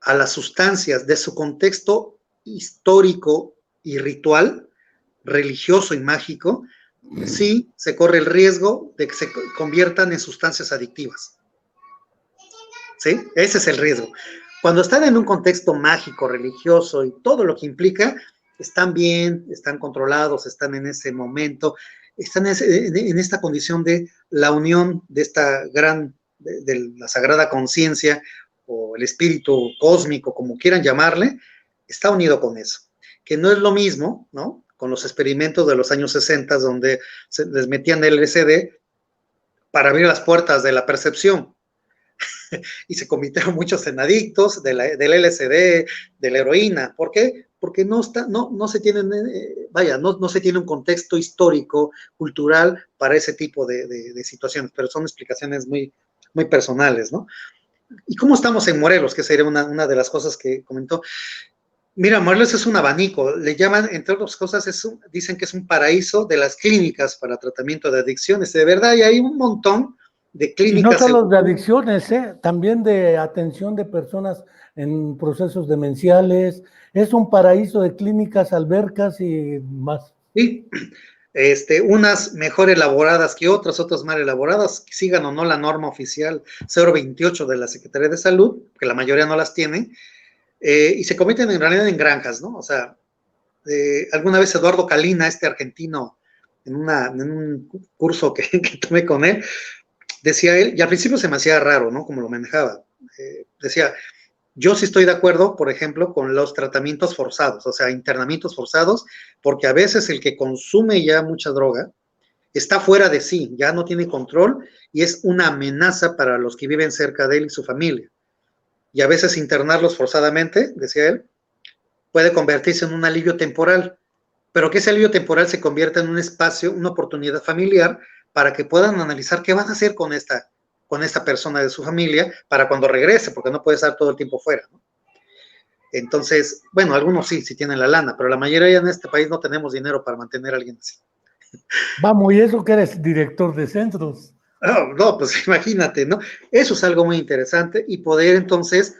a las sustancias de su contexto histórico y ritual, religioso y mágico, sí se corre el riesgo de que se conviertan en sustancias adictivas. ¿Sí? Ese es el riesgo. Cuando están en un contexto mágico, religioso y todo lo que implica, están bien, están controlados, están en ese momento, están en esta condición de la unión de esta de la sagrada conciencia o el espíritu cósmico, como quieran llamarle, está unido con eso. Que no es lo mismo, ¿no? Con los experimentos de los años 60, donde se les metían el LSD para abrir las puertas de la percepción y se convirtieron muchos en adictos del LSD, de la heroína. ¿Por qué? Porque no se tienen, no se tiene un contexto histórico, cultural para ese tipo de situaciones, pero son explicaciones muy, muy personales, ¿no? ¿Y cómo estamos en Morelos? Que sería una de las cosas que comentó. Mira, Morelos es un abanico, le llaman, entre otras cosas, dicen que es un paraíso de las clínicas para tratamiento de adicciones. De verdad, y hay un montón de Y no clínicas solo de seguras. adicciones, también de atención de personas en procesos demenciales. Es un paraíso de clínicas, albercas y más. Sí, unas mejor elaboradas que otras mal elaboradas, sigan o no la norma oficial 028 de la Secretaría de Salud, que la mayoría no las tiene, y se cometen en realidad en granjas, ¿no? O sea, alguna vez Eduardo Calina, este argentino, en un curso que tomé con él, decía él, y al principio se me hacía raro, ¿no? Como lo manejaba. Decía, yo sí estoy de acuerdo, por ejemplo, con los tratamientos forzados, o sea, internamientos forzados, porque a veces el que consume ya mucha droga está fuera de sí, ya no tiene control y es una amenaza para los que viven cerca de él y su familia. Y a veces internarlos forzadamente, decía él, puede convertirse en un alivio temporal, pero que ese alivio temporal se convierta en un espacio, una oportunidad familiar para que puedan analizar qué van a hacer con esta persona de su familia para cuando regrese, porque no puede estar todo el tiempo fuera, ¿no? Entonces, bueno, algunos sí tienen la lana, pero la mayoría en este país no tenemos dinero para mantener a alguien así. Vamos, y eso que eres director de centros. No, pues imagínate, ¿no? Eso es algo muy interesante y poder entonces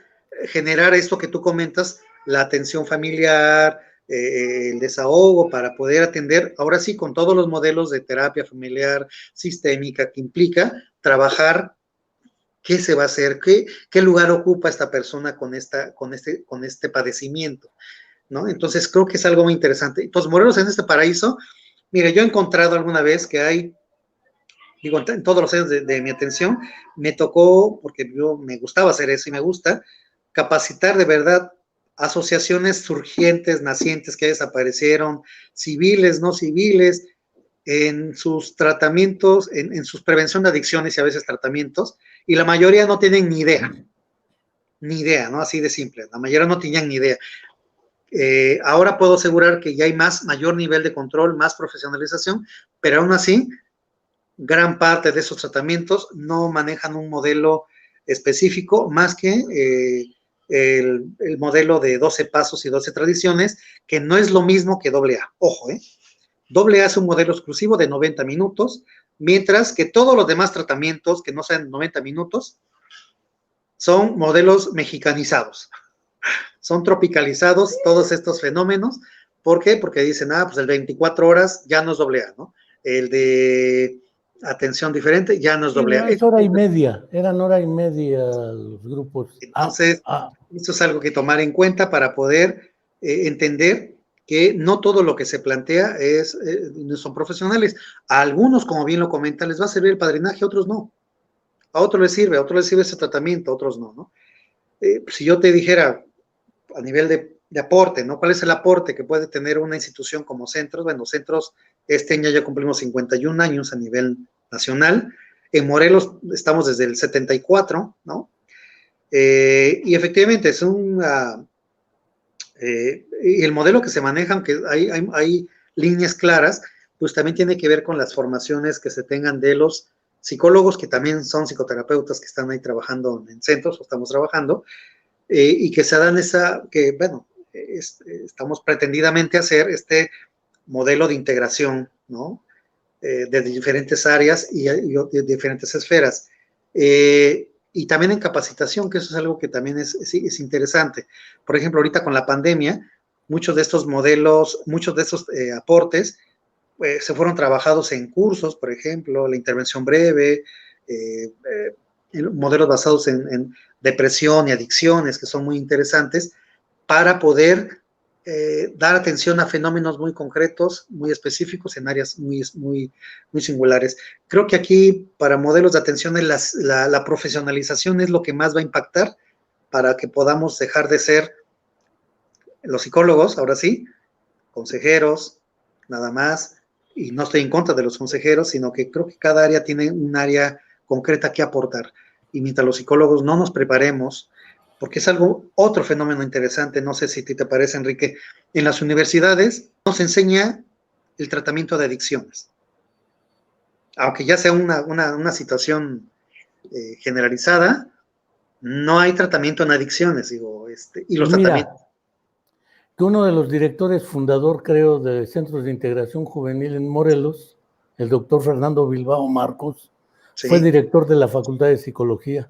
generar esto que tú comentas, la atención familiar, el desahogo para poder atender, ahora sí, con todos los modelos de terapia familiar sistémica que implica trabajar qué se va a hacer, qué lugar ocupa esta persona con este padecimiento, ¿no? Entonces creo que es algo muy interesante. Entonces, Morelos en este paraíso, mire, yo he encontrado alguna vez que hay, digo, en todos los años de mi atención, me tocó, porque yo me gustaba hacer eso y me gusta, capacitar de verdad asociaciones surgientes, nacientes que desaparecieron, civiles, no civiles, en sus tratamientos, en su prevención de adicciones y a veces tratamientos, y la mayoría no tienen ni idea, ¿no? Así de simple, la mayoría no tenían ni idea. Ahora puedo asegurar que ya hay mayor nivel de control, más profesionalización, pero aún así gran parte de esos tratamientos no manejan un modelo específico más que el modelo de 12 pasos y 12 tradiciones, que no es lo mismo que AA. Ojo, AA es un modelo exclusivo de 90 minutos, mientras que todos los demás tratamientos que no sean 90 minutos son modelos mexicanizados, son tropicalizados todos estos fenómenos. ¿Por qué? Porque dicen, pues el 24 horas ya no es AA, ¿no? El de atención diferente ya no es Sí, AA. no, es hora y media, eran hora y media los grupos. Entonces, esto es algo que tomar en cuenta para poder entender que no todo lo que se plantea no son profesionales. A algunos, como bien lo comenta, les va a servir el padrinaje, a otros no. A otros les sirve ese tratamiento, a otros no, ¿no? Si yo te dijera, a nivel de de aporte, ¿no? ¿Cuál es el aporte que puede tener una institución como Centros? Bueno, Centros, este año ya cumplimos 51 años a nivel nacional. En Morelos estamos desde el 74, ¿no? Y efectivamente es y el modelo que se maneja, aunque hay líneas claras, pues también tiene que ver con las formaciones que se tengan de los psicólogos, que también son psicoterapeutas que están ahí trabajando en centros, o estamos trabajando, y que se dan bueno, estamos pretendidamente hacer este modelo de integración, ¿no? De diferentes áreas y de diferentes esferas. Y también en capacitación, que eso es algo que también es interesante. Por ejemplo, ahorita con la pandemia, muchos de estos modelos, muchos de estos aportes, se fueron trabajados en cursos, por ejemplo, la intervención breve, modelos basados en depresión y adicciones, que son muy interesantes, para poder dar atención a fenómenos muy concretos, muy específicos, en áreas muy singulares. Creo que aquí, para modelos de atención, la profesionalización es lo que más va a impactar para que podamos dejar de ser los psicólogos, ahora sí, consejeros, nada más, y no estoy en contra de los consejeros, sino que creo que cada área tiene un área concreta que aportar. Y mientras los psicólogos no nos preparemos, porque es otro fenómeno interesante, no sé si te parece, Enrique, en las universidades nos enseña el tratamiento de adicciones. Aunque ya sea una situación generalizada, no hay tratamiento en adicciones, digo, y los tratamientos. Mira, que uno de los directores fundador, creo, de Centros de Integración Juvenil en Morelos, el doctor Fernando Bilbao Marcos, Sí. fue director de la Facultad de Psicología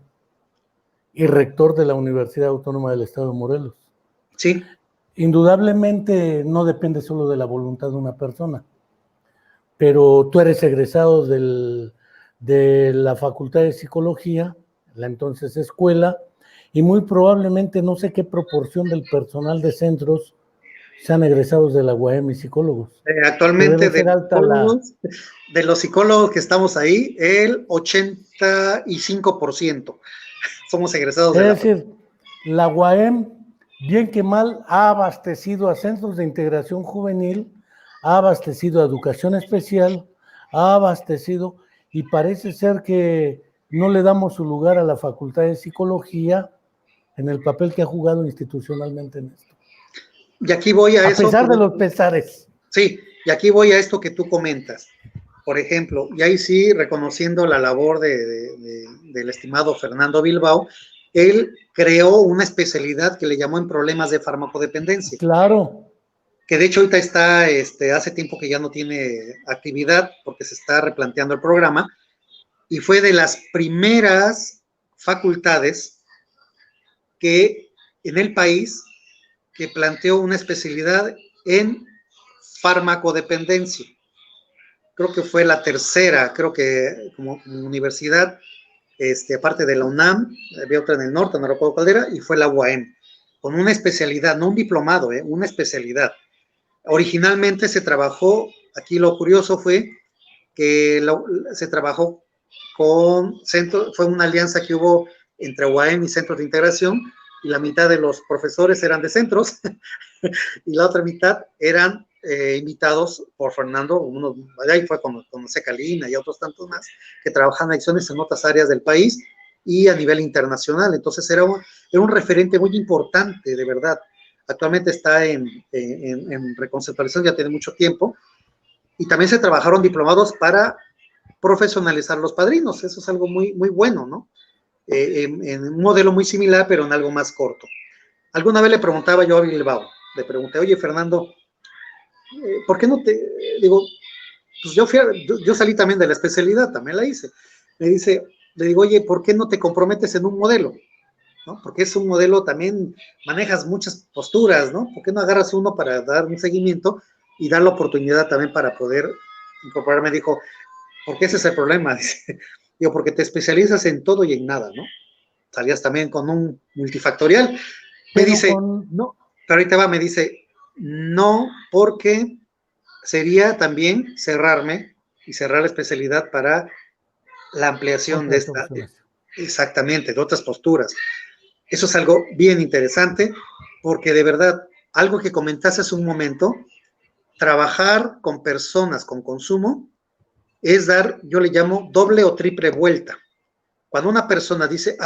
y rector de la Universidad Autónoma del Estado de Morelos. Sí. Indudablemente no depende solo de la voluntad de una persona, pero tú eres egresado de la Facultad de Psicología, la entonces escuela, y muy probablemente no sé qué proporción del personal de centros sean egresados de la UAM y psicólogos. Actualmente de los psicólogos que estamos ahí, el 85% somos egresados de la... Es decir, la UAM, bien que mal, ha abastecido a centros de integración juvenil, ha abastecido a educación especial, ha abastecido, y parece ser que no le damos su lugar a la Facultad de Psicología en el papel que ha jugado institucionalmente en esto. Y aquí voy a eso. A pesar de los pesares. Sí, y aquí voy a esto que tú comentas. Por ejemplo, y ahí sí, reconociendo la labor del estimado Fernando Bilbao, él creó una especialidad que le llamó en problemas de farmacodependencia. Claro. Que de hecho ahorita está, hace tiempo que ya no tiene actividad porque se está replanteando el programa, y fue de las primeras facultades que en el país que planteó una especialidad en farmacodependencia. Creo que fue la tercera, creo que como universidad, aparte de la UNAM, había otra en el norte, no recuerdo cuál era, y fue la UAM, con una especialidad, no un diplomado, una especialidad. Originalmente se trabajó, aquí lo curioso fue que se trabajó con centros, fue una alianza que hubo entre UAM y centros de integración, y la mitad de los profesores eran de centros, y la otra mitad eran invitados por Fernando, ahí fue cuando conocí a Calina y a otros tantos más, que trabajan adicciones en otras áreas del país y a nivel internacional. Entonces era un referente muy importante, de verdad. Actualmente está en reconceptualización, ya tiene mucho tiempo, y también se trabajaron diplomados para profesionalizar los padrinos. Eso es algo muy, muy bueno, ¿no? En un modelo muy similar, pero en algo más corto. Alguna vez le preguntaba yo a Bilbao, le pregunté, oye, Fernando, ¿por qué no te...? Digo, pues yo salí también de la especialidad, también la hice. Le digo, oye, ¿por qué no te comprometes en un modelo? ¿No? Porque es un modelo, también manejas muchas posturas, ¿no? ¿Por qué no agarras uno para dar un seguimiento y dar la oportunidad también para poder incorporarme? Dijo, porque ese es el problema. Dice, digo, porque te especializas en todo y en nada, ¿no? Salías también con un multifactorial. Me dice, no, pero ahorita va, me dice, no, porque sería también cerrarme y cerrar la especialidad para la ampliación de esta, exactamente, de otras posturas. Eso es algo bien interesante, porque de verdad, algo que comentaste hace un momento, trabajar con personas con consumo es dar, yo le llamo doble o triple vuelta. Cuando una persona dice,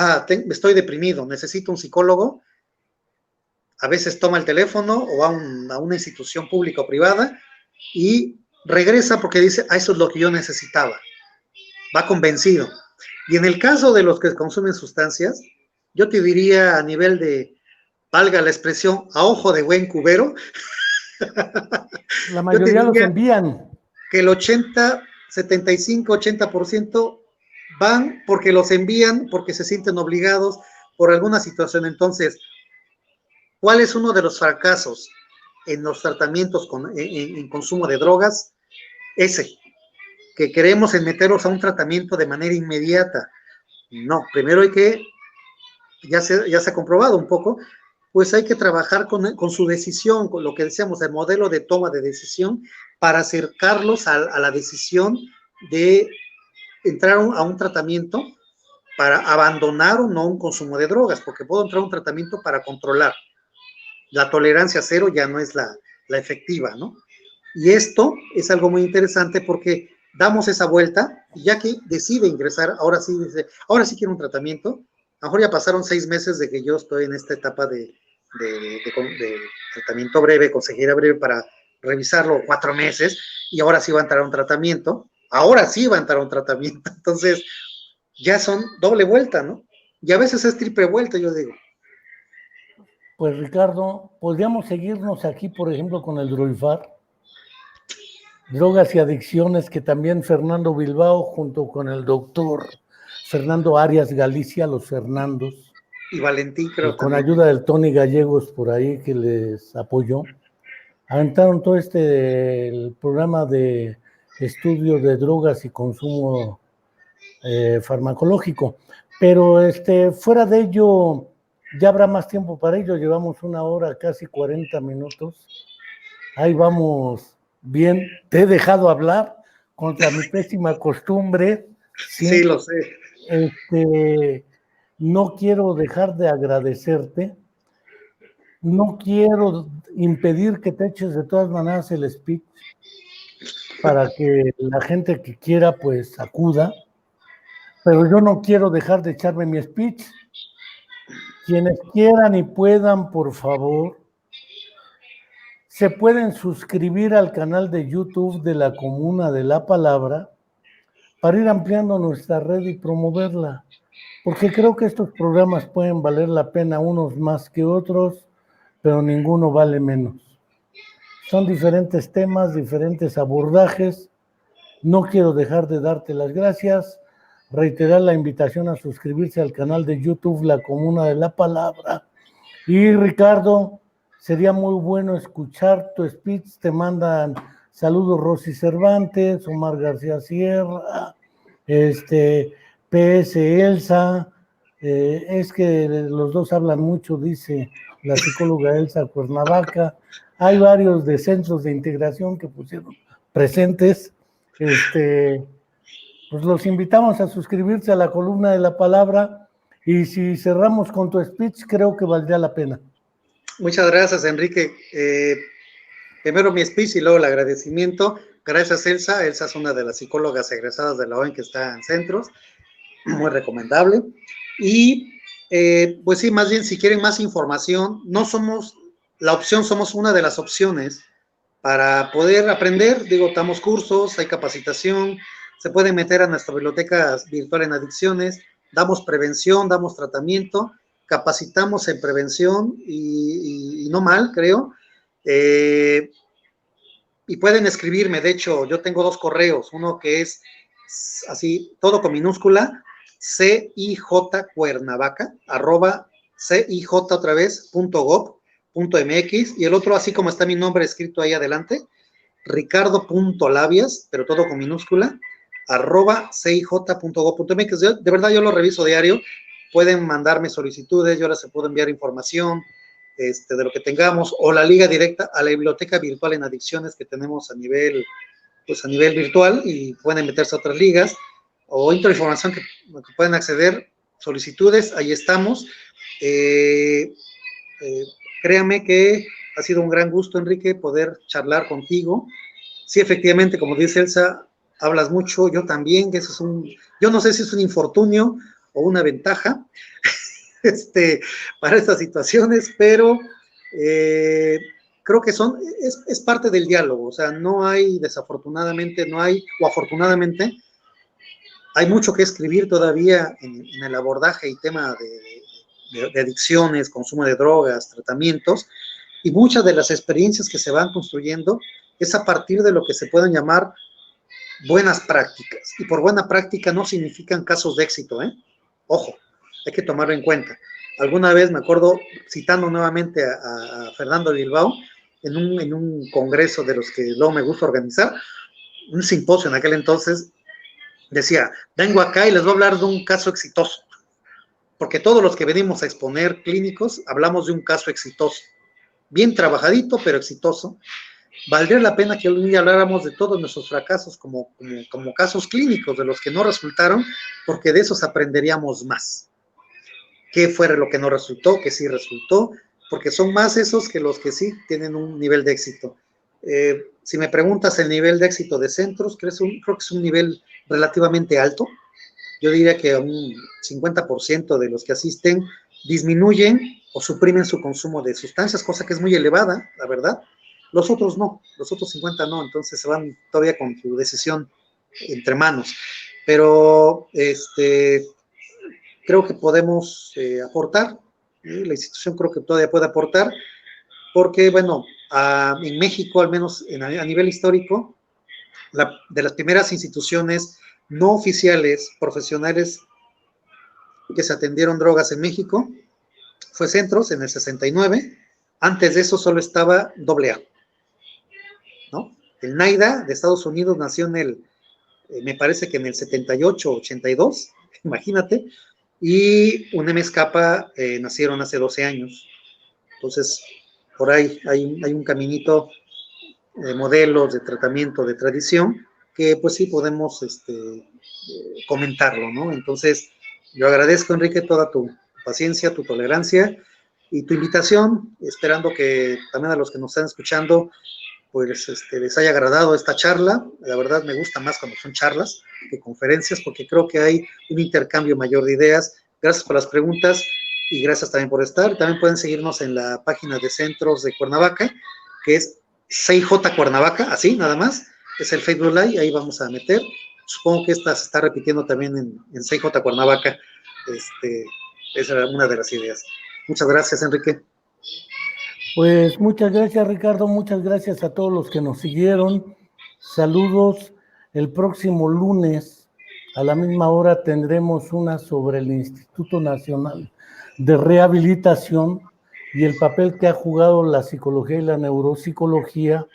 estoy deprimido, necesito un psicólogo, a veces toma el teléfono o va a una institución pública o privada y regresa porque dice, eso es lo que yo necesitaba. Va convencido. Y en el caso de los que consumen sustancias, yo te diría a nivel de, valga la expresión, a ojo de buen cubero, La mayoría los envían. Que el 75-80% van porque los envían, porque se sienten obligados por alguna situación. Entonces, ¿cuál es uno de los fracasos en los tratamientos en consumo de drogas? Ese, que queremos meterlos a un tratamiento de manera inmediata. No, primero hay que, ya se ha comprobado un poco, pues hay que trabajar con su decisión, con lo que decíamos, el modelo de toma de decisión, para acercarlos a la decisión de entrar a un tratamiento para abandonar o no un consumo de drogas, porque puedo entrar a un tratamiento para controlar. La tolerancia cero ya no es la efectiva, ¿no? Y esto es algo muy interesante porque damos esa vuelta, y ya que decide ingresar, ahora sí dice, ahora sí quiero un tratamiento. A lo mejor ya pasaron 6 meses de que yo estoy en esta etapa de tratamiento breve, consejería breve para revisarlo, 4 meses, y ahora sí va a entrar a un tratamiento. Ahora sí va a entrar a un tratamiento. Entonces, ya son doble vuelta, ¿no? Y a veces es triple vuelta, yo digo. Pues Ricardo, podríamos seguirnos aquí, por ejemplo, con el Droifar, drogas y adicciones, que también Fernando Bilbao, junto con el doctor Fernando Arias Galicia, los Fernandos, y Valentín creo con también. ayuda del Tony Gallegos por ahí que les apoyó, aventaron todo el programa de estudio de drogas y consumo farmacológico, pero fuera de ello ya habrá más tiempo para ello. Llevamos 1 hora, casi 40 minutos, ahí vamos bien. Te he dejado hablar contra mi pésima costumbre, ¿sí? Sí, lo sé. No quiero dejar de agradecerte, no quiero impedir que te eches de todas maneras el speech para que la gente que quiera pues acuda, pero yo no quiero dejar de echarme mi speech. Quienes quieran y puedan, por favor, se pueden suscribir al canal de YouTube de la Comuna de la Palabra para ir ampliando nuestra red y promoverla, porque creo que estos programas pueden valer la pena, unos más que otros, pero ninguno vale menos. Son diferentes temas, diferentes abordajes. No quiero dejar de darte las gracias, reiterar la invitación a suscribirse al canal de YouTube La Comuna de la Palabra. Y Ricardo, sería muy bueno escuchar tu speech. Te mandan saludos Rosy Cervantes, Omar García Sierra, PS Elsa, es que los dos hablan mucho, dice la psicóloga Elsa Cuernavaca. Hay varios de centros de integración que pusieron presentes. Pues los invitamos a suscribirse a la Columna de la Palabra, y si cerramos con tu speech, creo que valdría la pena. Muchas gracias, Enrique. Primero mi speech y luego el agradecimiento. Gracias, Elsa. Elsa es una de las psicólogas egresadas de la OEN que está en centros, muy recomendable. Y pues sí, más bien, si quieren más información, no somos la opción, somos una de las opciones para poder aprender. Digo, damos cursos, hay capacitación, se pueden meter a nuestra biblioteca virtual en adicciones, damos prevención, damos tratamiento, capacitamos en prevención y no mal, creo. Y pueden escribirme, de hecho, yo tengo 2 correos, uno que es así, todo con minúscula, CIJcuernavaca, CIJ.gov.mx, y el otro, así como está mi nombre escrito ahí adelante, ricardo.labias, pero todo con minúscula, @cij.gov.mx. De verdad, yo lo reviso diario. Pueden mandarme solicitudes, yo les puedo enviar información de lo que tengamos, o la liga directa a la biblioteca virtual en adicciones que tenemos a nivel virtual, y pueden meterse a otras ligas, o información que pueden acceder, solicitudes, ahí estamos. Créanme que Ha sido un gran gusto, Enrique, poder charlar contigo. Sí, efectivamente, como dice Elsa, hablas mucho, yo también, que eso es yo no sé si es un infortunio o una ventaja para estas situaciones, pero creo que es parte del diálogo, o sea, no hay, desafortunadamente, o afortunadamente, hay mucho que escribir todavía en el abordaje y tema de adicciones, consumo de drogas, tratamientos, y muchas de las experiencias que se van construyendo es a partir de lo que se pueden llamar buenas prácticas. Y por buena práctica no significan casos de éxito, ¿eh? Ojo, hay que tomarlo en cuenta. Alguna vez me acuerdo, citando nuevamente a Fernando Bilbao, en un congreso de los que luego me gusta organizar, un simposio en aquel entonces, decía, vengo acá y les voy a hablar de un caso exitoso, porque todos los que venimos a exponer clínicos hablamos de un caso exitoso, bien trabajadito, pero exitoso. Valdría la pena que algún día habláramos de todos nuestros fracasos como casos clínicos, de los que no resultaron, porque de esos aprenderíamos más. ¿Qué fue lo que no resultó? ¿Qué sí resultó? Porque son más esos que los que sí tienen un nivel de éxito. Si me preguntas el nivel de éxito de centros, creo que es un nivel relativamente alto. Yo diría que un 50% de los que asisten disminuyen o suprimen su consumo de sustancias, cosa que es muy elevada, la verdad. Los otros no, los otros 50 no, entonces se van todavía con su decisión entre manos. Pero creo que podemos aportar, la institución creo que todavía puede aportar, porque, bueno, en México, al menos a nivel histórico, de las primeras instituciones no oficiales, profesionales, que se atendieron drogas en México, fue Centros en el 69, antes de eso solo estaba AA, ¿no? El NIDA de Estados Unidos nació me parece que en el 78, 82, imagínate, y UNEM-ESCAPA nacieron hace 12 años. Entonces, por ahí hay un caminito de modelos de tratamiento de tradición que pues sí podemos comentarlo, ¿no? Entonces, yo agradezco, Enrique, toda tu paciencia, tu tolerancia y tu invitación, esperando que también a los que nos están escuchando pues les haya agradado esta charla. La verdad me gusta más cuando son charlas que conferencias, porque creo que hay un intercambio mayor de ideas. Gracias por las preguntas y gracias también por estar. También pueden seguirnos en la página de Centros de Cuernavaca, que es 6J Cuernavaca, así nada más, es el Facebook Live, ahí vamos a meter. Supongo que esta se está repitiendo también en 6J Cuernavaca. Esa era una de las ideas. Muchas gracias, Enrique. Pues muchas gracias, Ricardo, muchas gracias a todos los que nos siguieron. Saludos. El próximo lunes a la misma hora tendremos una sobre el Instituto Nacional de Rehabilitación y el papel que ha jugado la psicología y la neuropsicología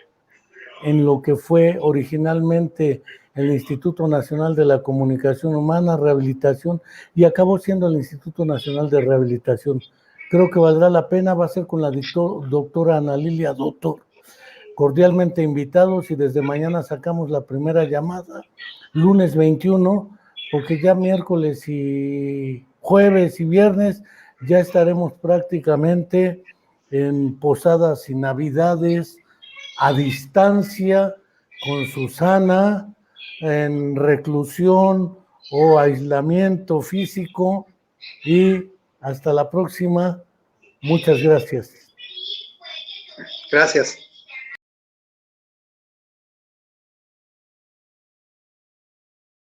en lo que fue originalmente el Instituto Nacional de la Comunicación Humana, Rehabilitación, y acabó siendo el Instituto Nacional de Rehabilitación. Creo que valdrá la pena, va a ser con la doctora Ana Lilia Doctor. Cordialmente invitados, y desde mañana sacamos la primera llamada, lunes 21, porque ya miércoles y jueves y viernes ya estaremos prácticamente en posadas y navidades a distancia con Susana, en reclusión o aislamiento físico, y hasta la próxima. Muchas gracias. Gracias.